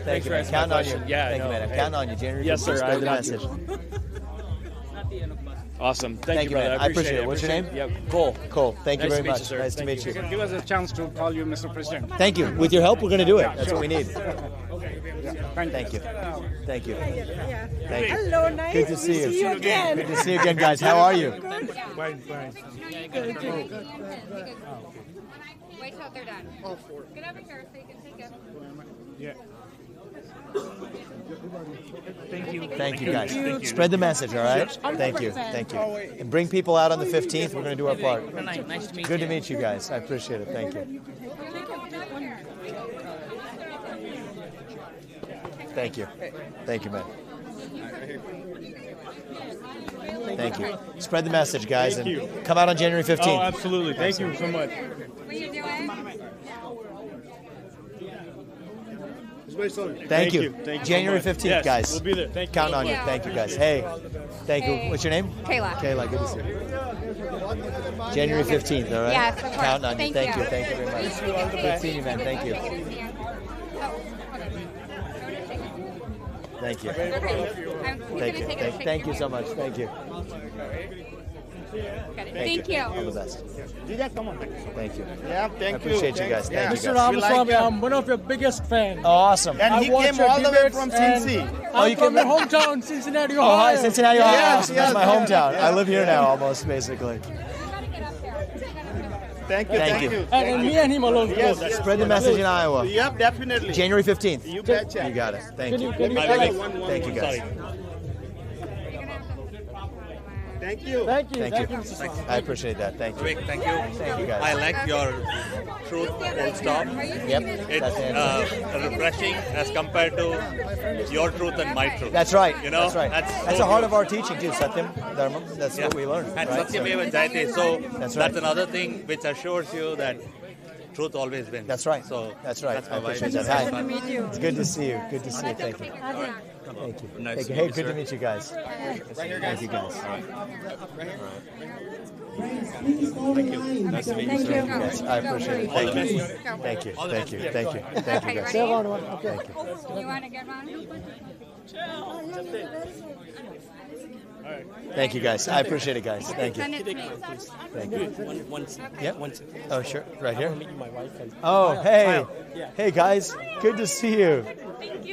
Thank you, man. Counting on you. Thank you, man. I'm counting on you. January 15th. Yes, sir. Spread the message. Awesome. Thank you, man. brother. I appreciate it. What's your name? Yep. Cole. Cole. Thank you very much. Sir. Nice to meet you. Give us a chance to call you Mr. President. Thank you. With your help, we're going to do it. That's what we need. Thank you. Thank you. Thank you. Hello, nice Good to see you. See you again. Good to see you again, guys. How are you? Fine. Good. Wait till they're done. All four. Get over here so you can take Yeah. Thank you. Thank you, guys. Spread the message, all right? Thank you. Thank you. And bring people out on the 15th. We're going to do our part. Nice to meet you. Good to meet you guys. I appreciate it. Thank you. Thank you. Thank you, man. Thank you. Spread the message, guys, and come out on January 15th. Oh, absolutely. Thank you so much. What are you doing? Thank you. Thank you January so much. 15th, Yes, guys. we'll be there. Thank you. Counting on you. Thank you, guys. Hey, thank you. Hey. What's your name? Kayla. Kayla, good to see you. January 15th, all right? Yes, of course. Counting on you. Thank you. Thank you very much. Good seeing you, man. Thank you. Thank you. Thank you so much. Thank you. Thank you. All the best. Come on. Thank you. Yeah, I thank you. appreciate you guys. Thank you, Mr. guys. Ramaswamy, I'm one of your biggest fans. Oh, awesome. And he watch came your all the way debates from and Cincy. Oh, you I'm from came- your hometown, Cincinnati, Oh, hi, Ohio. Cincinnati, Ohio. Yes, Awesome. yes, That's my yes, hometown. yes. I live here now, almost, basically. Thank you. Thank you. And me and him alone. Yes, close. Spread the message in Iowa. Yep, definitely. January 15th. You betcha. You got it. Thank you. Can you Thank you, guys. Thank you. Thank you. Thank you. Mr. Swamy. I appreciate that. Thank you. Vivek, thank you. Thank you, guys. I like your truth full stop. Yep. It's That's the answer. refreshing as compared to your truth and my truth. That's right. You know, That's right. that's That's so the heart good. of our teaching too, Satyam, Dharma. That's what we learn. And right? Satyameva Jayate. So That's that's, right. another thing which assures you that truth always wins. That's right. So That's right. That's I my appreciate vibe. that. Hi. to meet you. It's good to see you. Good to see you. Thank you. Thank you. Thank you. Hey, good to meet you guys. Thank you, guys. Thank you. Nice to meet you, sir. Yes, I appreciate it. Thank you. Thank you. Thank you. Thank you. Thank you, guys. Ready? Thank you. You want to get one? Thank you, guys. I appreciate it, guys. Thank Send you. it to me. Thank you. Yep. Oh, sure. Right here. My wife and Oh, hey. Hey, guys. Good to see you.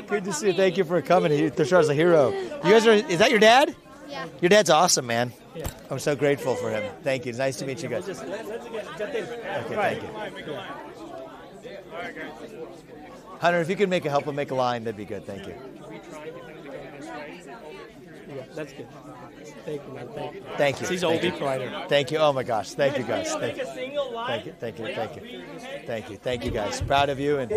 Good to see you. Thank you for coming. Tushar's a hero. You guys are, is that your dad? Yeah. Your dad's awesome, man. I'm so grateful for him. Thank you. It's nice to meet you guys. let's get Okay, thank you. Hunter, if you could help him make a line, that'd be good. Thank you. Yeah, that's good. Thank you, man. Thank you. Thank you. He's Thank OB you. provider. Thank you. Oh my gosh. Thank you, guys. Thank you. Thank you. Thank you. Thank you. Thank you. Thank you, guys. Proud of you and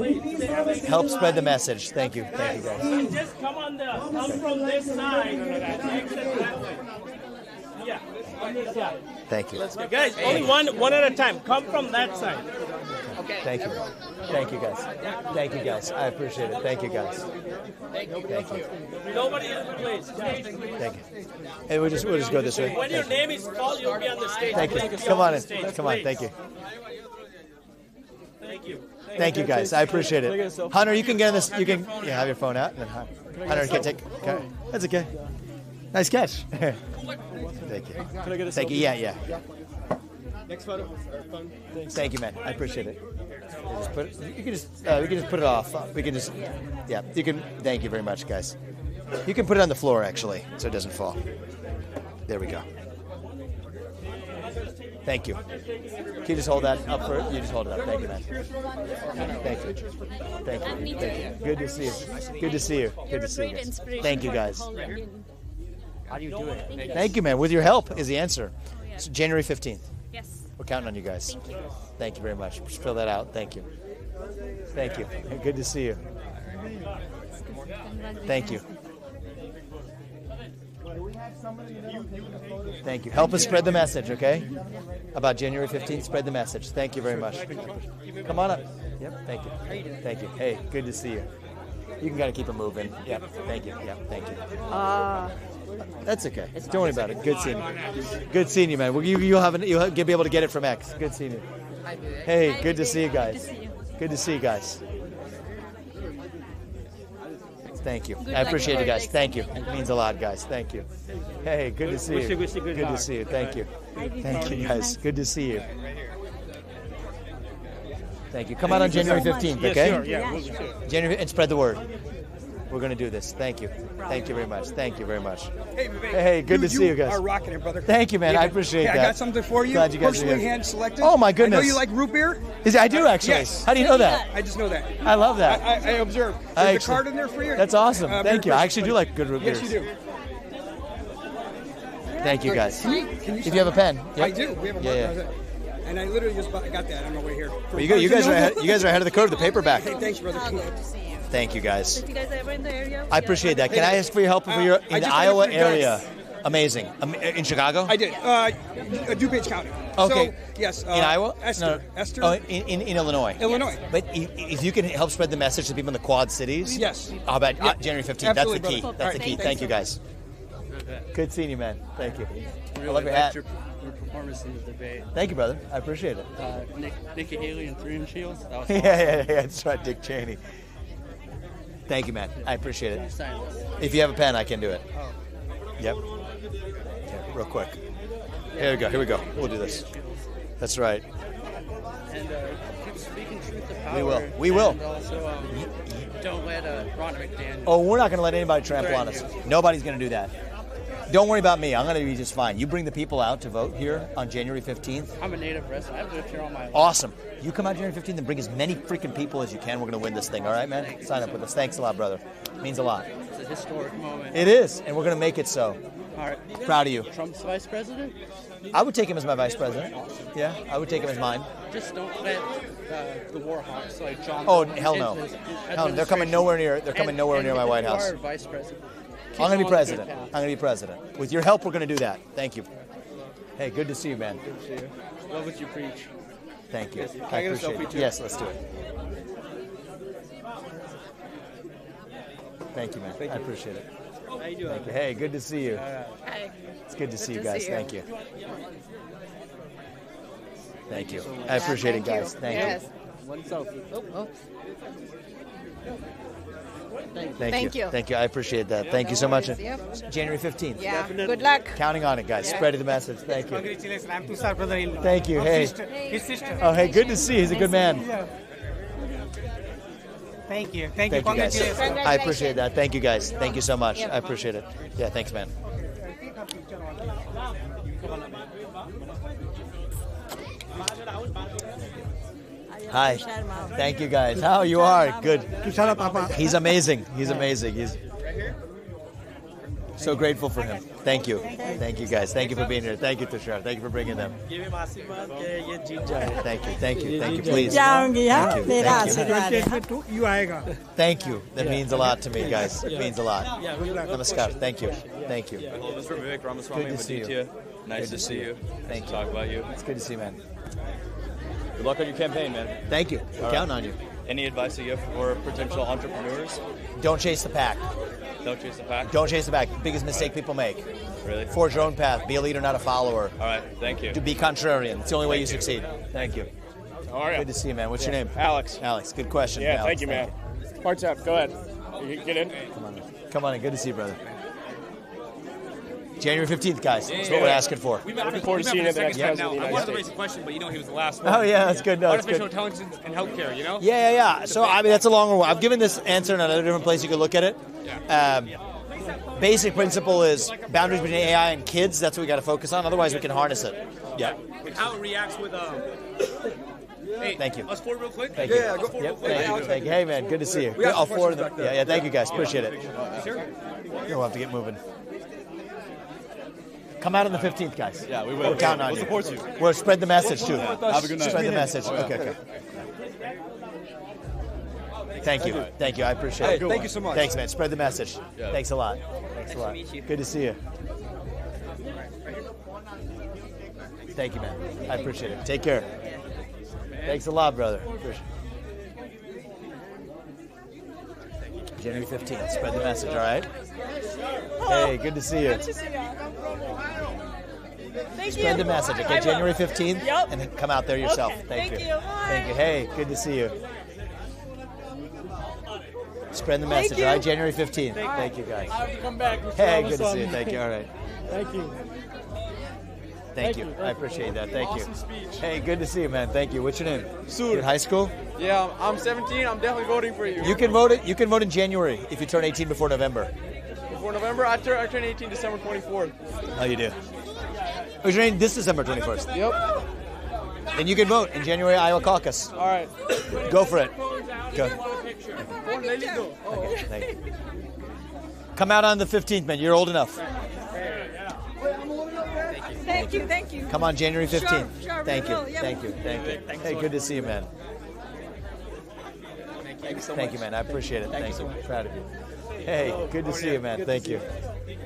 help spread the message. Thank you. Thank you, guys. Just come from this side. Yeah, on this side. Thank you. Guys, only one at a time. Come from that side. Thank you. Thank you, guys. Thank you, guys. I appreciate it. Thank you, guys. Thank you. Nobody else, please. Thank you. Hey, we'll just go this way. When your name is called, you'll be on the stage. Thank you. Come on in. Come on. Thank you. Thank you. Thank you, guys. I appreciate it. Hunter, you can get in this. You can have your phone out. And then Hunter can take. Okay. That's okay. Nice catch. Thank you. Can I get a Thank you. selfie? Yeah. Next photo. Fun. Thanks. Thank you, man. I appreciate it. We can just put it off. We can just, yeah. You can. Thank you very much, guys. You can put it on the floor actually, so it doesn't fall. There we go. Thank you. Can you just hold that up for? You just hold it up. Thank you, man. Thank you. Thank you. Thank you. Good to see you. Good to see you. Good to see you. Guys. Thank you, guys. How do you do it? Thank you, man. With your help is the answer. It's January 15th. Yes. We're counting on you guys. Thank you. Thank you very much. Just fill that out. Thank you. Thank you. Good to see you. Thank you. Thank you. Help us spread the message, okay? About January 15th, spread the message. Thank you very much. Come on up. Yep, thank you. Thank you. Hey, good to see you. You can kind of keep it moving. Yep, thank you. Yep, thank you. That's okay. Don't worry about it. Good seeing you. Good seeing you, man. You'll be able to get it from X. Good seeing you. Hey, good to see you guys. Good to see you guys. Thank you. I appreciate you guys. Thank you. It means a lot, guys. Thank you. Hey, good to see you. Good to see you. Thank you. Thank you, guys. Good to see you. Thank you. Come out on January 15th, okay? Yeah, sure. January, and spread the word. We're going to do this. Thank you. Thank you very much. Thank you very much. Hey, Vivek. Hey, good to Dude, see you guys. are rocking it, brother. Thank you, man. I appreciate that. I got something for you. Glad you guys are Personally here. hand-selected. Oh, my goodness. I know you like root beer. I do, actually. Yes. How do you know that? I just know that. I love that. I observed. I There's actually- a card in there for you. That's awesome. Merry Thank you. I Christmas, actually do buddy. like good root Yes, beers. you do. Thank you, guys. Can you If you have a pen. I do. We have a Yeah, marker. And I literally just got that on my way here. Well, you guys are ahead of the curve. The paperback. Hey, thanks, brother. Thank you, guys. If you guys are ever in the area, I appreciate that. Can I ask for your help if you're in the Iowa area? Amazing. In Chicago? I did. DuPage County. Okay. So, yes. In Iowa? Esther. No. Esther. Oh, in Illinois. Illinois. But if you can help spread the message to people in the Quad Cities. Yes. How about Yeah. January 15th? Absolutely, That's the key. brother. That's All the right. key. Thank you, guys. Good seeing you, man. Thank you. I love your hat. Your performance in the debate. Thank you, brother. I appreciate it. Nikki Haley and 3 Shields. That was yeah, that's right, Dick Cheney. Thank you, man. I appreciate it. If you have a pen, I can do it. Yep. Okay, real quick. Here we go. We'll do this. That's right. And keep speaking truth to power. We will. We will. And also, don't let Ron McDaniel. Oh, we're not going to let anybody trample on us. Nobody's going to do that. Don't worry about me. I'm going to be just fine. You bring the people out to vote here on January 15th. I'm a native resident. I've lived here all my life. Awesome. You come out January 15th and bring as many freaking people as you can. We're going to win this thing. All right, man? Sign up with us. Thanks a lot, brother. Means a lot. It's a historic moment. It is, and we're going to make it so. All right. Proud of you. Trump's vice president? I would take him as my vice president. Yeah, I would take him as mine. Just don't let the war hawks like John. Oh, hell no. Hell, they're coming nowhere near. They're coming nowhere near my White House. If you are vice president, I'm going to be president. I'm going to be president. With your help, we're going to do that. Thank you. Hey, good to see you, man. Good to see you. Love what you preach. Thank you. Can I I get a appreciate selfie it. too? Yes, let's do it. Thank you, man. I appreciate it. How you doing? Thank you. Hey, good to see you. Hi. It's good to see you to guys. see you. Thank you. Thank you. I appreciate it, guys. Thank Yes. you. One selfie. Oh. Thank you. Thank you. I appreciate that. Thank you so much. Yep. January 15th. Yeah. Good luck. Counting on it, guys. Spreading the message. Thank you. Congratulations. I'm Tushar, brother-in-law. Thank you. Hey. His sister. Oh, hey, good to see you. He's a good man. Thank you. Thank you, guys. Congratulations. I appreciate that. Thank you, guys. Thank you so much. I appreciate it. Yeah, thanks, man. Hi. Thank you, guys. How you are? Good. He's amazing. He's amazing. He's so grateful for him. Thank you. Thank you, guys. Thank you for being here. Thank you, Tushar. Thank you for bringing them. Give him a Thank you. Thank you. Thank you. Please. जाऊंगी हाँ Thank you. मेरा Thank you. आशीर्वाद है you आएगा Thank you. That means a lot to me, guys. It means a lot. Namaskar. Thank you. Thank you. Hello, Mr. Vivek Ramaswamy Good to with see you. Aditya. Nice Good to see you. Thank you. Talk about you. It's good to see you, man. Good luck on your campaign, man. Thank you. We're All counting right. on you. Any advice that you have for potential entrepreneurs? Don't chase the pack. Don't chase the pack. Don't chase the pack. Biggest mistake people make. Really? Forge your own path. Be a leader, not a follower. All right. Thank you. To be contrarian. It's the only way you succeed. Thank you. How are you? Good to see you, man. What's your name? Alex. Alex. Good question. Yeah, Alex. thank you, man. Parts up. Go ahead. You can get in. Come on in. Good to see you, brother. January 15th, guys. That's what we're asking for. Looking forward to seeing you the next president of the I United wanted to raise States. a question, but he was the last one. Oh, yeah, that's good. No, that's Artificial good. intelligence and healthcare, you know? Yeah. So, I mean, that's a longer one. I've given this answer in another different place you could look at it. Basic principle is boundaries between AI and kids. That's what we got to focus on. Otherwise, we can harness it. Yeah. And how it reacts with Hey, Thank you. Us four real quick? Thank you. Us four real Yep. quick. Thank you. Hey, man, good to see you. We got All some four of them. questions back there. Yeah, thank you, guys. Appreciate it. Sure. We'll have to get moving. Come out on the 15th, guys. Yeah, we will. We're counting on We'll you. support you. We'll spread the message, too. Have a good night. Spread the message. Oh, yeah. Okay. Thank you. Thank you. I appreciate it. Hey, thank you so much. Thanks, man. Spread the message. Yeah. Thanks a lot. Thanks a lot. Good to see you. Thank you, man. I appreciate it. Take care. Thanks a lot, brother. January 15th. Spread the message, all right? Hey, good to see you. Spread the message, okay? January 15th, and then come out there yourself. Thank you. Thank you. Hey, good to see you. Spread the message, all right? January 15th. Thank you, guys. I have to come back. Mr. Hey, good to Ramaswamy. see you. Thank you. All right. Thank you. Thank you. I appreciate that. Thank Awesome you. speech. Hey, good to see you, man. Thank you. What's your name? Sur. You in high school? Yeah, I'm 17. I'm definitely voting for you. You can vote it. You can vote in January if you turn 18 before November. Before November, I turn 18 December 24th. Oh, you do. Oh, you're in this December 21st. Yep. Then you can vote in January Iowa caucus. All right. Go for it. Go. Okay, thank you. Come out on the 15th, man. You're old enough. Thank you, thank you. Come on, January 15th. Sure, Thank you. we will, yep. Thank you. Thank you. Hey, good to see you, man. Thank you so Thank much. you, man. I appreciate it. Thank you Thank so you. much. Proud of you. Hey, good to see you, man. Good Thank to you. see you.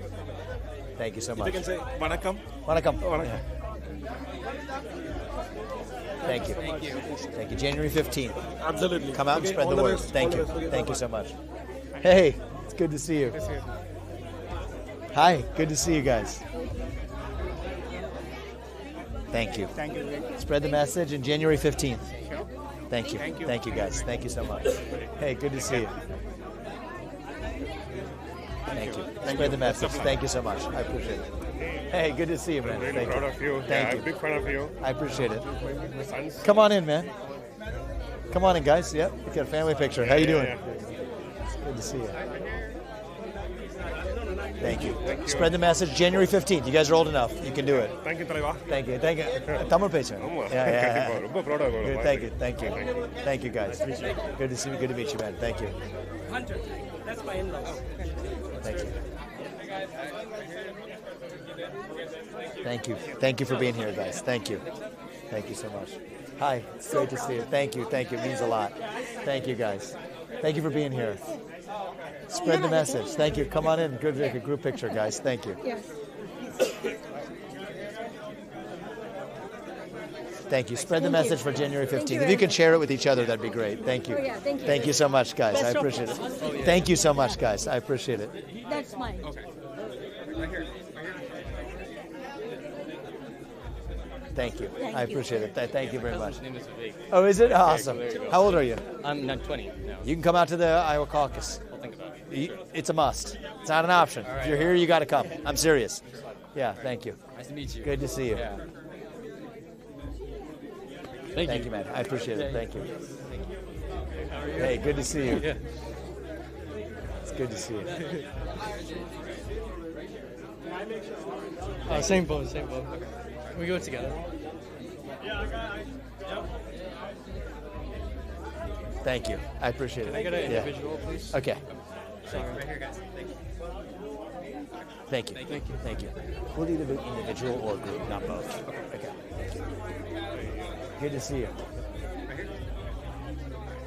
Thank you so If much. you can say vanakkam. Vanakkam. Vanakkam. Yeah. Thank you. Thank you. Thank you. January 15th. Absolutely. Come out and Okay, spread all the the word. best. Thank All you. the best. Thank you so much. Hey, it's good to see you. Hi, good to see you guys. Thank you. Thank you, Vivek. Spread the message in January 15th. Thank you. Thank you. Thank you, guys. Thank you so much. Hey, good to see you. Thank you. Spread the message. Thank you so much. I appreciate it. Hey, good to see you, man. I'm really Thank proud you. of you. Thank Yeah, you. I'm a big fan of you. I appreciate it. My sons. Come on in, man. Come on in, guys. Yep, we got a family picture. How you doing? It's good to see you. Thank you. Spread the message. January 15th. You guys are old enough. You can do it. Thank you, Traiva. Thank you. Thank you. Tamil பேசுவேன். Yeah. ரொம்ப proud of you. Good. Thank you. Thank you. Thank you, guys. Good to see you. Good to meet you, man. Thank you. Hunter, that's my in-laws. Thank you. Thank you. Thank you for being here, guys. Thank you. Thank you so much. Hi. It's great to see you. Thank you. Thank you. It means a lot. Thank you, guys. Thank you for being here. Spread the message. Thank you. Come on in. Good make a group picture, guys. Thank you. Yes. Thank you. Spread the Thank you. message for January 15th. Thank you If you very can much. share it with each other, that'd be great. Thank you. Oh, yeah, thank you. Thank you so much, guys. I Best of appreciate it. luck. Oh, yeah. Thank you so much, guys. I appreciate it. That's mine. Okay. Right here. Thank you. Thank I you. appreciate it. Thank you very much. His name is Vivek. Oh, is it? Awesome. there you go. How old are you? I'm not 20 now. You can come out to the Iowa caucus. I'll think about it. It's a must. It's not an option. All right. If you're here, you got to come. I'm serious. Yeah, thank you. Nice to meet you. Good to see you. Yeah. Thank you, man. I appreciate it. Thank you. Hey, good to see you. Yeah. It's good to see you. Same boat, same boat. We go together. Thank you. I appreciate it. Can I get an Yeah. individual, please? Okay. Sorry. Right here, guys. Thank you. Thank you. Thank you. We'll either do individual or group, not both. Okay. Thank you. Good to see you.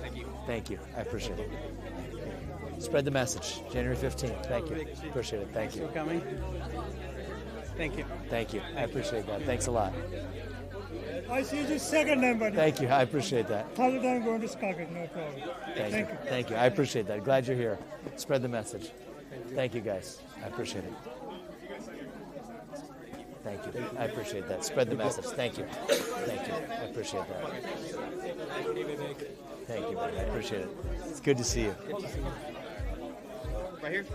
Thank you. Thank you. I appreciate it. Spread the message. January 15th. Thank you. Appreciate it. Thank you. For coming. Thank you. Thank you. I appreciate that. Thanks a lot. I see you second time, buddy. Thank you. I appreciate that. Third time going to Chicago, no problem. Thank you. Thank you. I appreciate that. Glad you're here. Spread the message. Thank you, guys. I appreciate it. Thank you. I appreciate that. Spread the message. Thank you. Thank you. I appreciate that. Thank you, man. I appreciate it. It's good to see you. Right here.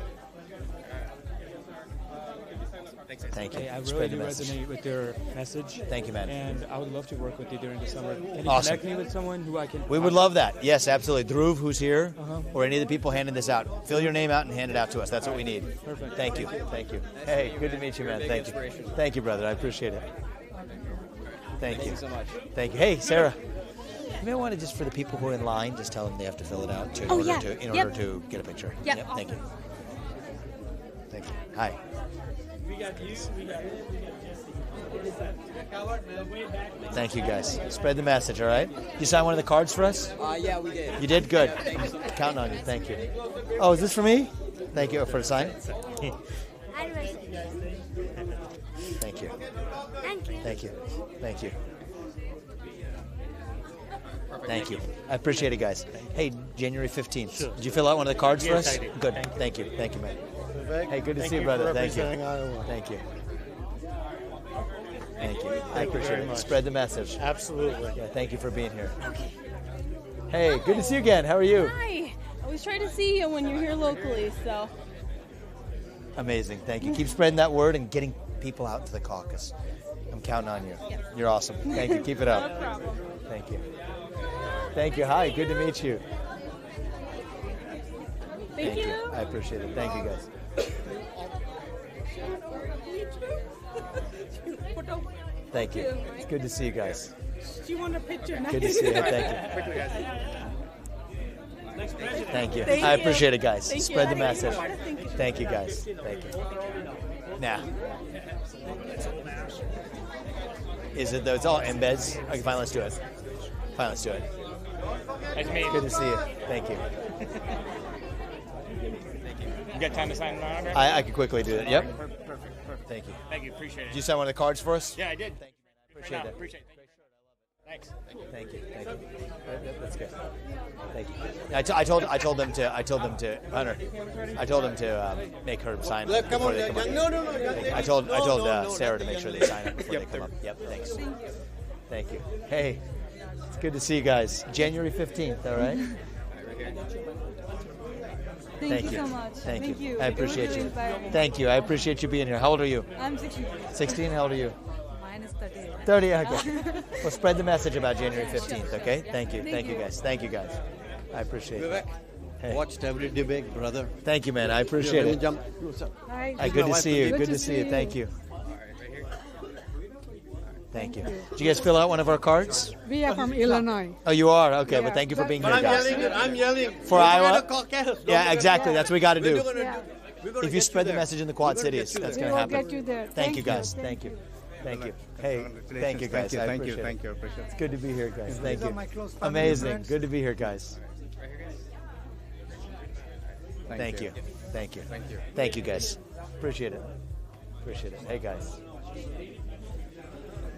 Thank you. Hey, I Spread really the do message. resonate with your message. Thank you, man. And I would love to work with you during the summer. Can you Awesome. connect me with someone who I can... We would love that. Yes, absolutely. Dhruv, who's here, Uh-huh. or any of the people handing this out. Fill your name out and hand it out to us. That's what we need. Perfect. Thank you. Thank you. Hey, good to meet you, man. Thank you. Thank you, brother. I appreciate it. Thank you. Thank you so much. Thank you. Hey, Sarah. You may want to just for the people who are in line, just tell them they have to fill it out in order to get a picture. Yep. Thank you. Thank you. Hi. We got you. We got Thank you, guys. Spread the message, all right? You sign one of the cards for us? Yeah, we did. You did? Good. I'm counting on you. Thank you. Oh, is this for me? Thank you for a sign. Thank you. Thank you. Thank you. Thank you. Thank you. I appreciate it, guys. Hey, January 15th. Sure. Did you fill out one of the cards for Yes, us? I did. Good. Thank you. Thank you, man. Vivek, Hey, good to thank see you, you brother. for Thank you. representing Iowa. Thank you. Thank you. I Thank you appreciate very it. much. Spread the message. Absolutely. Yeah, thank you for being here. Hey, good to see you again. How are you? Hi. I always try to see you when you're here locally, so. Amazing. Thank you. Keep spreading that word and getting people out to the caucus. I'm counting on you. You're awesome. Thank you. Keep it up. No problem. Thank you. Thank you. Hi. Good to meet you. Thank you. I appreciate it. Thank you, guys. Thank you. It's good to see you guys. Do you want a picture? Good to see you. Thank you. Thank you. I appreciate it, guys. Thank Spread you. the message. Thank you. Thank you, guys. Thank you. Now, is it though? It's all embeds. Okay, fine. Let's do it. Fine. Let's do it. Nice to meet you. Good to see you. Thank you. You got time to sign my autograph? I can quickly do it. Yep. Perfect. Thank you. Thank you. Appreciate it. Did you sign one of the cards for us? Yeah, I did. Thank you, man. I appreciate that. Appreciate it. Thanks. Thank you. Thank you. That's good. Thank you. I told them to Hunter. I told them to make her sign Look, come before on, they come up. no. I told Sarah to make sure they sign it before they come up. Yep. Thanks. Thank you. Hey, it's good to see you guys. January 15th. All right. Thank you so much. Thank you. you. I appreciate Really you. inspiring. Thank you. I appreciate you being here. How old are you? I'm 16. 16. How old are you? Mine is 30. 30. Okay. Well, spread the message about January 15th. Okay. Thank you. Thank you, guys. Thank you, guys. I appreciate it. Vivek, watched every debate, brother. Thank you, man. I appreciate it. Hi. Good to see you. Good to see you. Thank you. Thank you. Did you guys fill out one of our cards? We are from Illinois. Oh, you are? Okay. Well, thank you for being here, guys. I'm yelling. For Iowa? Caucus. Yeah, exactly. That's what we got to do. Yeah. If you spread the message in the Quad Cities, that's going to We'll happen. get you there. Thank you, guys. Thank you. Thank you. Hey, thank you, guys. I appreciate it. Thank you. It's good to be here, guys. Thank These are you. my close family Amazing. friends. Good to be here, guys. Thank you. Thank you. Thank you, guys. Appreciate it. Appreciate it. Hey, guys.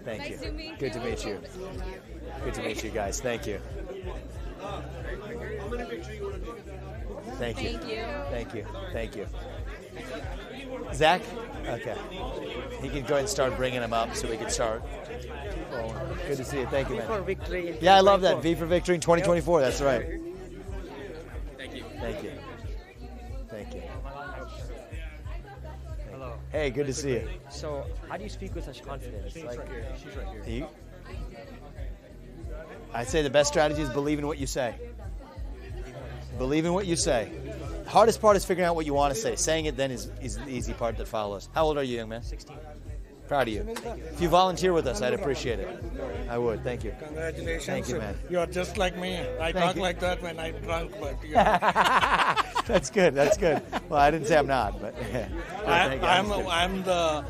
Thank you. Good to meet you. Good to meet you, guys. Thank you. Thank you. Thank you. Thank you. Zach? Okay. He can go ahead and start bringing them up so we can start. Well, good to see you. Thank you, man. For victory. Yeah, I love that. V for victory in 2024. That's right. Thank you. Thank you. Thank you. Hello. Hey, good to see you. So, how do you speak with such confidence? She's right here. You? I'd say the best strategy is believe in what you say. Believe in what you say. Hardest part is figuring out what you want to say. Saying it then is the easy part that follows. How old are you, young man? 16. Proud of you. If you volunteer with us, I'd appreciate it. I would. Thank you. Congratulations. Thank you, man. You are just like me. I Thank talk you. like that when I'm drunk, but That's good. That's good. Well, I didn't say I'm not, but thank you. I'm the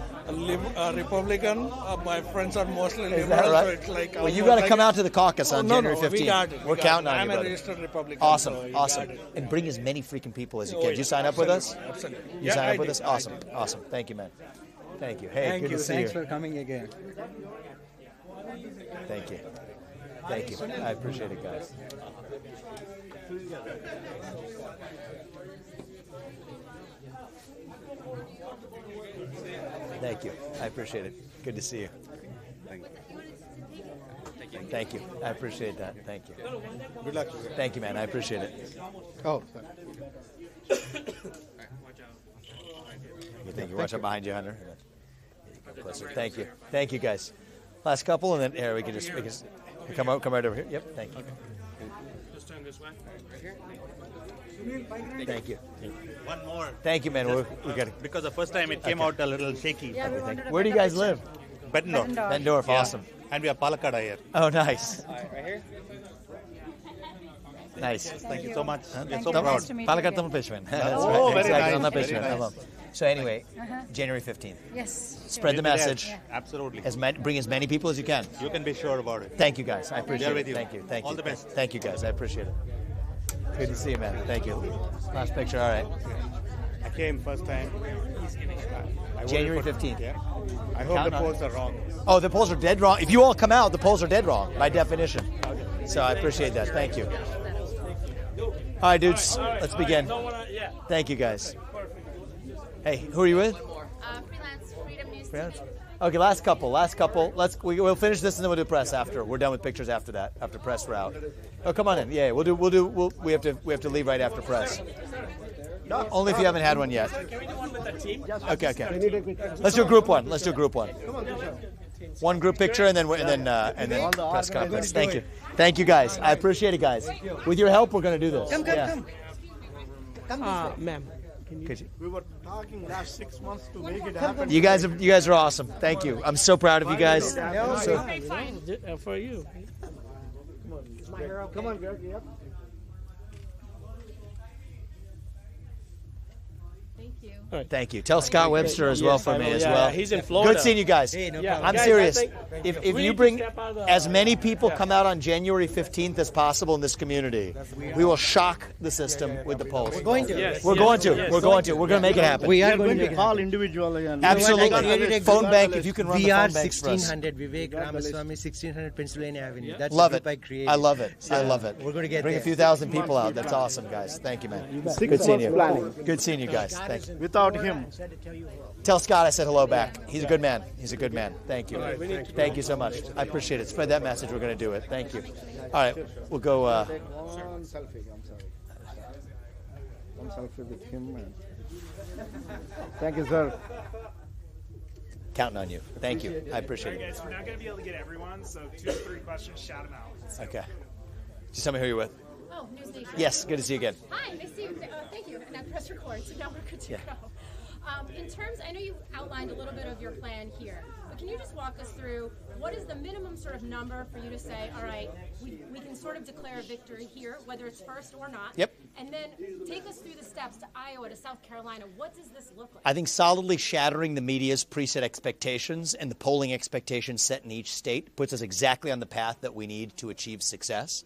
Republican. My friends are mostly Is liberal, that right? so it's like. Well, you got to come out to the caucus on no, January 15th. we got it. We're counting on you, I'm brother. a registered Republican. Awesome, so you awesome. got it. And bring as many freaking people as you Oh, can. yeah, You sign up with us? Absolutely. You Yeah, sign I up with did, us? I Awesome, did. awesome. Thank you, man. Thank you. Hey, Thank good you. to see Thanks you. for coming again. Thank you. Thank you. I appreciate it, guys. Thank you. I appreciate it. Good to see you. Thank you. I appreciate that. Thank you. Good luck. Thank you, man. I appreciate it. Oh, Thank you. Watch out behind you, Hunter. Closer. Thank you. Thank you, guys. Last couple, and then here we can just come right over here. Yep. Thank you. Just turn this way. Right here. Thank you. One more. Thank you, man. We got it. Because the first time it came out a little shaky. Where do you guys live? Bettendorf. Bettendorf. Yeah. Awesome. And we are Palakkad here. Oh, nice. Right here. Nice. Thank you so much. We are so Tam- proud. Palakkad Tamil Peshman. That's Oh, right. very Exactly. nice, Tamil very Peshman. nice. So anyway, January 15th. Yes. Spread the We'll be there. message. Absolutely. Bring as many people as you can. You can be sure about it. Thank you, guys. I appreciate We are it. with you. Thank you. Thank All you. the best. Thank you, guys. I appreciate it. Good to see you, man. Thank you. Last picture. All right. I came first time. I voted January for- 15th. Yeah. I hope Count the on polls it. are wrong. Oh, the polls are dead wrong. If you all come out, the polls are dead wrong by definition. So I appreciate that. Thank you. All right, dudes. Let's begin. Thank you, guys. Hey, who are you with? Freelance Freedom News. Freelance? Okay, last couple. We'll finish this and then we'll do press after. We're done with pictures after that. After press, we're out. Oh, come on in. Yeah, we have to leave right after press. Only if you haven't had one yet. Can we do one with the team? Okay. Let's do a group one. One group picture and then press conference. Thank you. Thank you, guys. I appreciate it, guys. With your help, we're going to do this. Come. Ma'am. We were talking last 6 months to make it happen. You guys are awesome. Thank you. I'm so proud of you guys. Okay, fine. For you. Come on, Greg. Yep. Thank you. Tell Scott Webster as well for me as well. He's in Florida. Good seeing you guys. I'm serious. If you bring as many people come out on January 15th as possible in this community, we will shock the system with the polls. We're going to. We're going to make it happen. We are going to call individual again. Absolutely. Phone bank, if you can run the phone banks for us. 1600 Vivek Ramaswamy, 1600 Pennsylvania Avenue. That's Love the group it. I created. I love it. We're going to get Bring a few thousand people out. That's awesome, guys. Thank you, man. Good seeing you. Good seeing you guys. Thank you. Without him. Tell Scott I said hello back. He's a good man. Thank you. Thank you so much. I appreciate it. Spread that message. We're going to do it. Thank you. All right. We'll go. One selfie. I'm sorry. One selfie with him. Thank you, sir. Counting on you. Thank you. I appreciate it. Guys, we're not going to be able to get everyone, so 2 or 3 questions, shout them out. Okay. Just tell me who you're with. Oh, News Nation. Yes, good to see you again. Hi, nice to see you. Thank you. And I press record, so now we're good to go. In terms, I know you outlined a little bit of your plan here, but can you just walk us through what is the minimum sort of number for you to say, all right, we can sort of declare a victory here, whether it's first or not. Yep. And then take us through the steps to Iowa, to South Carolina. What does this look like? I think solidly shattering the media's preset expectations and the polling expectations set in each state puts us exactly on the path that we need to achieve success.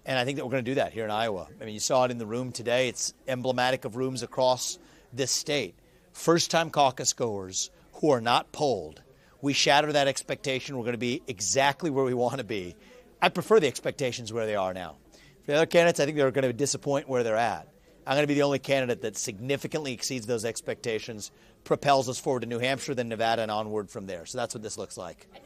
And I think that we're going to do that here in Iowa. I mean, you saw it in the room today. It's emblematic of rooms across this state. First-time caucus goers who are not polled, we shatter that expectation. We're going to be exactly where we want to be. I prefer the expectations where they are now. For the other candidates, I think they're going to disappoint where they're at. I'm going to be the only candidate that significantly exceeds those expectations, propels us forward to New Hampshire, then Nevada, and onward from there. So that's what this looks like. And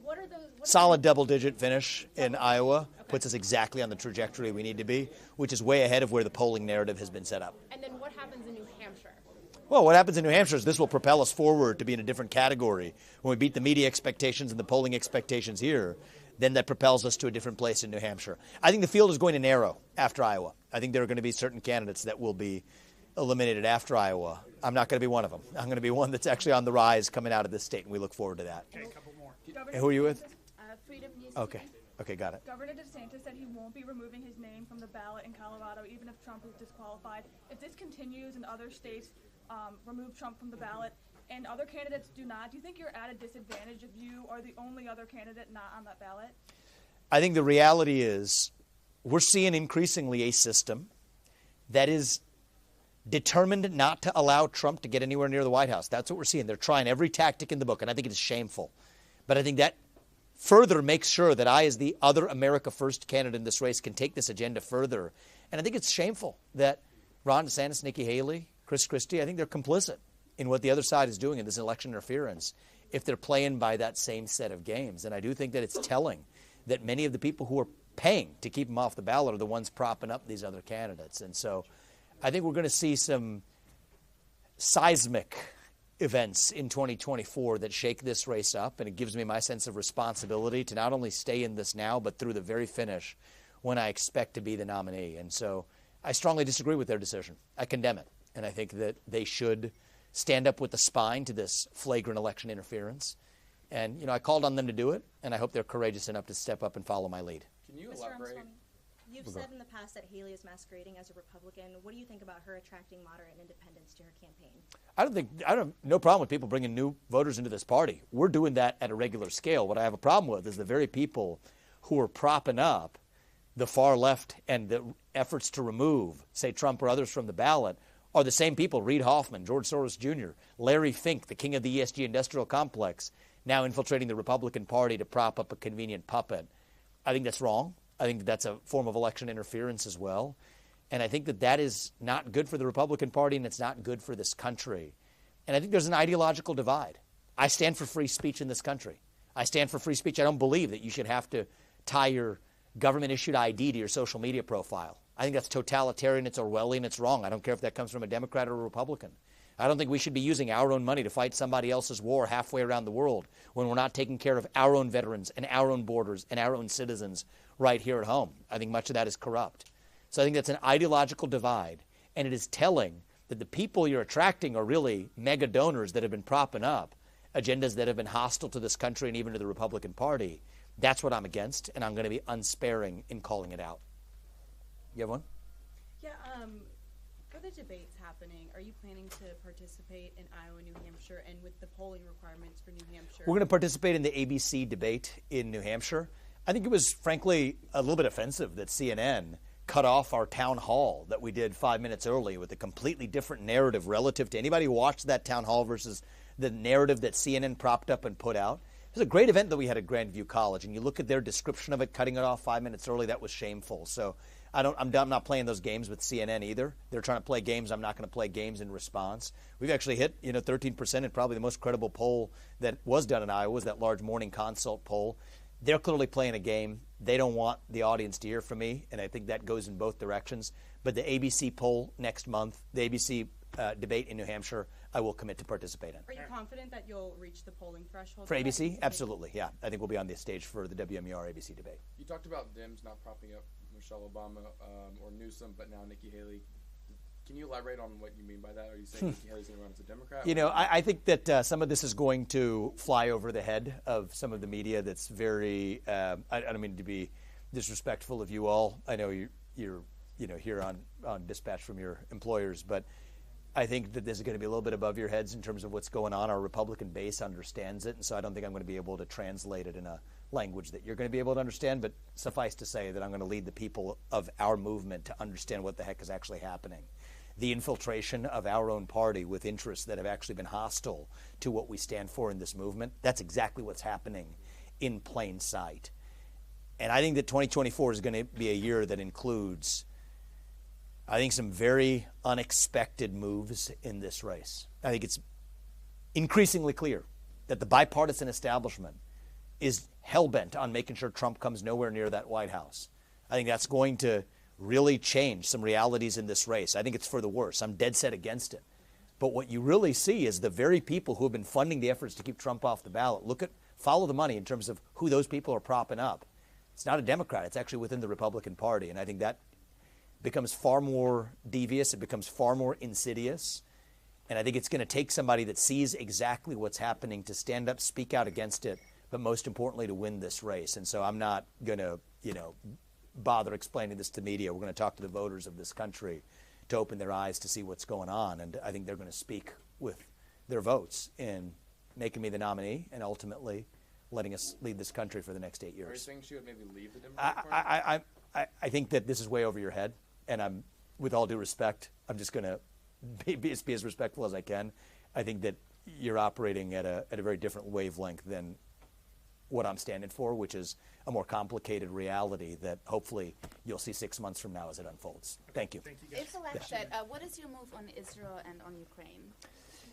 what are those? Solid double-digit finish in Iowa puts us exactly on the trajectory we need to be, which is way ahead of where the polling narrative has been set up. And then what happens in New Hampshire? Well, what happens in New Hampshire is this will propel us forward to be in a different category. When we beat the media expectations and the polling expectations here, then that propels us to a different place in New Hampshire. I think the field is going to narrow after Iowa. I think there are going to be certain candidates that will be eliminated after Iowa. I'm not going to be one of them. I'm going to be one that's actually on the rise coming out of this state, and we look forward to that. Okay, a couple more. And who are you with? Freedom News. Okay, got it. Governor DeSantis said he won't be removing his name from the ballot in Colorado, even if Trump is disqualified. If this continues and other states remove Trump from the ballot and other candidates do not, do you think you're at a disadvantage if you are the only other candidate not on that ballot? I think the reality is we're seeing increasingly a system that is determined not to allow Trump to get anywhere near the White House. That's what we're seeing. They're trying every tactic in the book, and I think it is shameful. But I think that further makes sure that I, as the other America First candidate in this race, can take this agenda further. And I think it's shameful that Ron DeSantis, Nikki Haley, Chris Christie, I think they're complicit in what the other side is doing in this election interference if they're playing by that same set of games. And I do think that it's telling that many of the people who are paying to keep them off the ballot are the ones propping up these other candidates. And so I think we're going to see some seismic events in 2024 that shake this race up, and it gives me my sense of responsibility to not only stay in this now, but through the very finish when I expect to be the nominee. And so I strongly disagree with their decision. I condemn it. And I think that they should stand up with the spine to this flagrant election interference. And, I called on them to do it, and I hope they're courageous enough to step up and follow my lead. Can you elaborate? You've said in the past that Haley is masquerading as a Republican. What do you think about her attracting moderate and independents to her campaign? I have no problem with people bringing new voters into this party. We're doing that at a regular scale. What I have a problem with is the very people who are propping up the far left and the efforts to remove, say, Trump or others from the ballot are the same people, Reid Hoffman, George Soros Jr., Larry Fink, the king of the ESG industrial complex, now infiltrating the Republican Party to prop up a convenient puppet. I think that's wrong. I think that's a form of election interference as well. And I think that that is not good for the Republican Party, and it's not good for this country. And I think there's an ideological divide. I stand for free speech in this country. I stand for free speech. I don't believe that you should have to tie your government-issued ID to your social media profile. I think that's totalitarian, it's Orwellian, it's wrong. I don't care if that comes from a Democrat or a Republican. I don't think we should be using our own money to fight somebody else's war halfway around the world when we're not taking care of our own veterans and our own borders and our own citizens right here at home. I think much of that is corrupt. So I think that's an ideological divide, and it is telling that the people you're attracting are really mega donors that have been propping up agendas that have been hostile to this country and even to the Republican Party. That's what I'm against, and I'm going to be unsparing in calling it out. You have one? Yeah, for the debates happening, are you planning to participate in Iowa, New Hampshire, and with the polling requirements for New Hampshire? We're going to participate in the ABC debate in New Hampshire. I think it was, frankly, a little bit offensive that CNN cut off our town hall that we did 5 minutes early with a completely different narrative relative to anybody who watched that town hall versus the narrative that CNN propped up and put out. It was a great event that we had at Grandview College, and you look at their description of it, cutting it off 5 minutes early, that was shameful. So I'm not playing those games with CNN either. They're trying to play games. I'm not going to play games in response. We've actually hit 13%, and probably the most credible poll that was done in Iowa was that large morning consult poll. They're clearly playing a game. They don't want the audience to hear from me, and I think that goes in both directions. But the ABC poll next month, the ABC debate in New Hampshire, I will commit to participate in. Are you confident that you'll reach the polling threshold? For ABC? Absolutely, yeah. I think we'll be on the stage for the WMUR ABC debate. You talked about Dems not propping up Michelle Obama or Newsom, but now Nikki Haley. Can you elaborate on what you mean by that? Are you saying Nikki Haley's going to run as a Democrat? I think that some of this is going to fly over the head of some of the media that's very, I don't mean to be disrespectful of you all. I know you're here on dispatch from your employers, but I think that this is going to be a little bit above your heads in terms of what's going on. Our Republican base understands it, and so I don't think I'm going to be able to translate it in a language that you're going to be able to understand, but suffice to say that I'm going to lead the people of our movement to understand what the heck is actually happening. The infiltration of our own party with interests that have actually been hostile to what we stand for in this movement, that's exactly what's happening in plain sight. And I think that 2024 is going to be a year that includes, I think, some very unexpected moves in this race. I think it's increasingly clear that the bipartisan establishment is hell-bent on making sure Trump comes nowhere near that White House. I think that's going to really change some realities in this race. I think it's for the worse. I'm dead set against it. But what you really see is the very people who have been funding the efforts to keep Trump off the ballot. Follow the money in terms of who those people are propping up. It's not a Democrat. It's actually within the Republican Party. And I think that becomes far more devious. It becomes far more insidious. And I think it's going to take somebody that sees exactly what's happening to stand up, speak out against it, but most importantly, to win this race. And so I'm not going to, bother explaining this to media. We're going to talk to the voters of this country to open their eyes to see what's going on. And I think they're going to speak with their votes in making me the nominee and ultimately letting us lead this country for the next 8 years. Are you saying she would maybe leave the Democratic Party? I think that this is way over your head, and I'm, with all due respect, I'm just going to be as respectful as I can. I think that you're operating at a very different wavelength than what I'm standing for, which is a more complicated reality that hopefully you'll see 6 months from now as it unfolds. Thank you. If elected, what is your move on Israel and on Ukraine?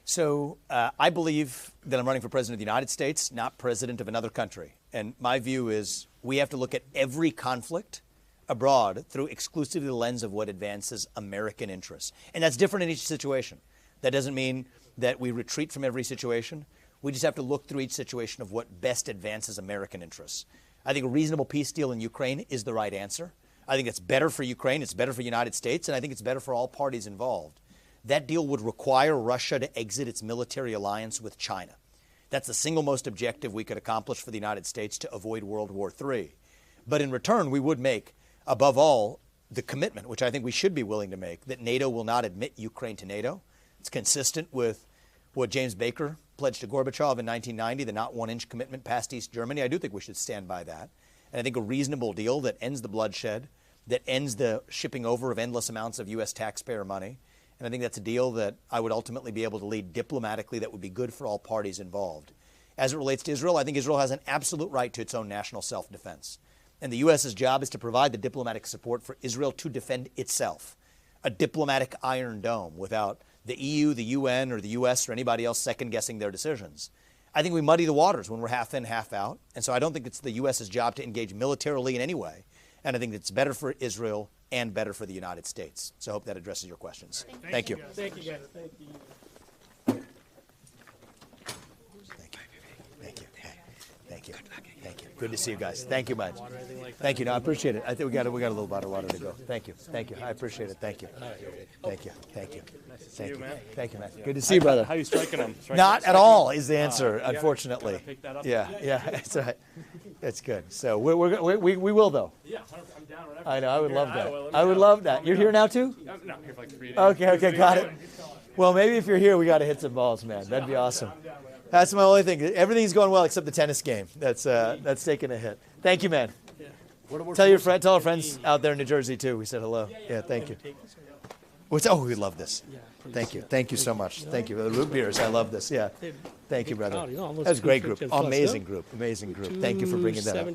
So I believe that I'm running for president of the United States, not president of another country. And my view is we have to look at every conflict abroad through exclusively the lens of what advances American interests. And that's different in each situation. That doesn't mean that we retreat from every situation. We just have to look through each situation of what best advances American interests. I think a reasonable peace deal in Ukraine is the right answer. I think it's better for Ukraine, it's better for the United States, and I think it's better for all parties involved. That deal would require Russia to exit its military alliance with China. That's the single most objective we could accomplish for the United States to avoid World War III. But in return, we would make, above all, the commitment, which I think we should be willing to make, that NATO will not admit Ukraine to NATO. It's consistent with what James Baker pledged to Gorbachev in 1990, the not 1 inch commitment past East Germany. I do think we should stand by that. And I think a reasonable deal that ends the bloodshed, that ends the shipping over of endless amounts of U.S. taxpayer money. And I think that's a deal that I would ultimately be able to lead diplomatically that would be good for all parties involved. As it relates to Israel, I think Israel has an absolute right to its own national self-defense. And the U.S.'s job is to provide the diplomatic support for Israel to defend itself. A diplomatic iron dome without the EU, the UN, or the U.S. or anybody else second-guessing their decisions. I think we muddy the waters when we're half in, half out. And so I don't think it's the U.S.'s job to engage militarily in any way And I think it's better for Israel and better for the United States. So I hope that addresses your questions. Thank you. Thank you, guys. Thank you. Thank you. Thank you. Good to see you guys. Thank you much. Thank you. No, I appreciate it. I think we got a little bottle of water to go. Thank you. Thank you. I appreciate it. Thank you. Thank you. Thank you. Thank you. Thank you, man. Good to see you, brother. How you striking them? Not at all is the answer, unfortunately. Yeah, that's right. That's good. So we will though. Yeah, I'm down whenever. I know. I would love that. I would love that. You're here now too? No, I'm here for like 3 days. Okay, got it. Well, maybe if you're here, we got to hit some balls, man. That'd be awesome. That's my only thing. Everything's going well except the tennis game. That's taking a hit. Thank you, man. Tell our friends out there in New Jersey too. We said hello. Yeah, thank you. We love this. Thank you. Thank you so much. Thank you. The root beers, I love this. Yeah. Thank you, brother. That was a great group. Amazing group. Amazing group. Thank you for bringing that up.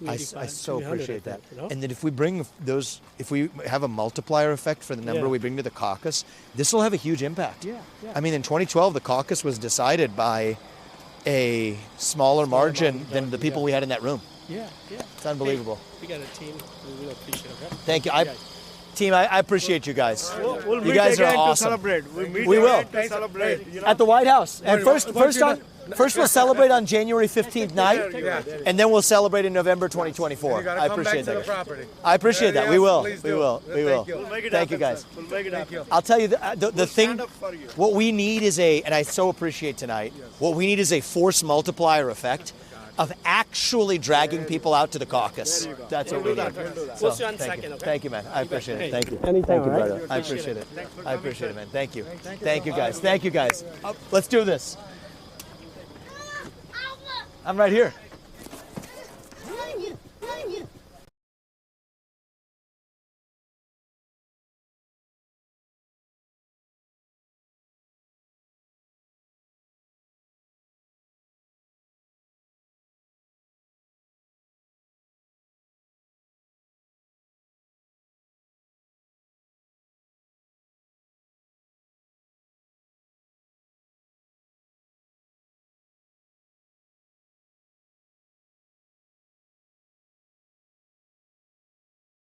I so appreciate that. And then if we bring those, if we have a multiplier effect for the number we bring to the caucus, this will have a huge impact. Yeah. I mean, in 2012, the caucus was decided by a smaller margin than the people we had in that room. Yeah. It's unbelievable. We got a team. We really appreciate it. Thank you. Team, I appreciate you guys. We'll You guys meet are again awesome. To celebrate. We will. To celebrate. At the White House. And first we'll celebrate on January 15th night, and then we'll celebrate in November 2024. I appreciate that. I appreciate that. We will. We will. Thank you, guys. I'll tell you the thing. What we need is and I so appreciate tonight. What we need is a force multiplier effect of actually dragging people out to the caucus. That's what we need. We'll see you on second, okay? Thank you, man. I appreciate it. Thank you. Anytime, Thank you, right? brother. I appreciate it. I appreciate it, man. Thank you. Thank you, guys. Thank you, guys. Let's do this. I'm right here.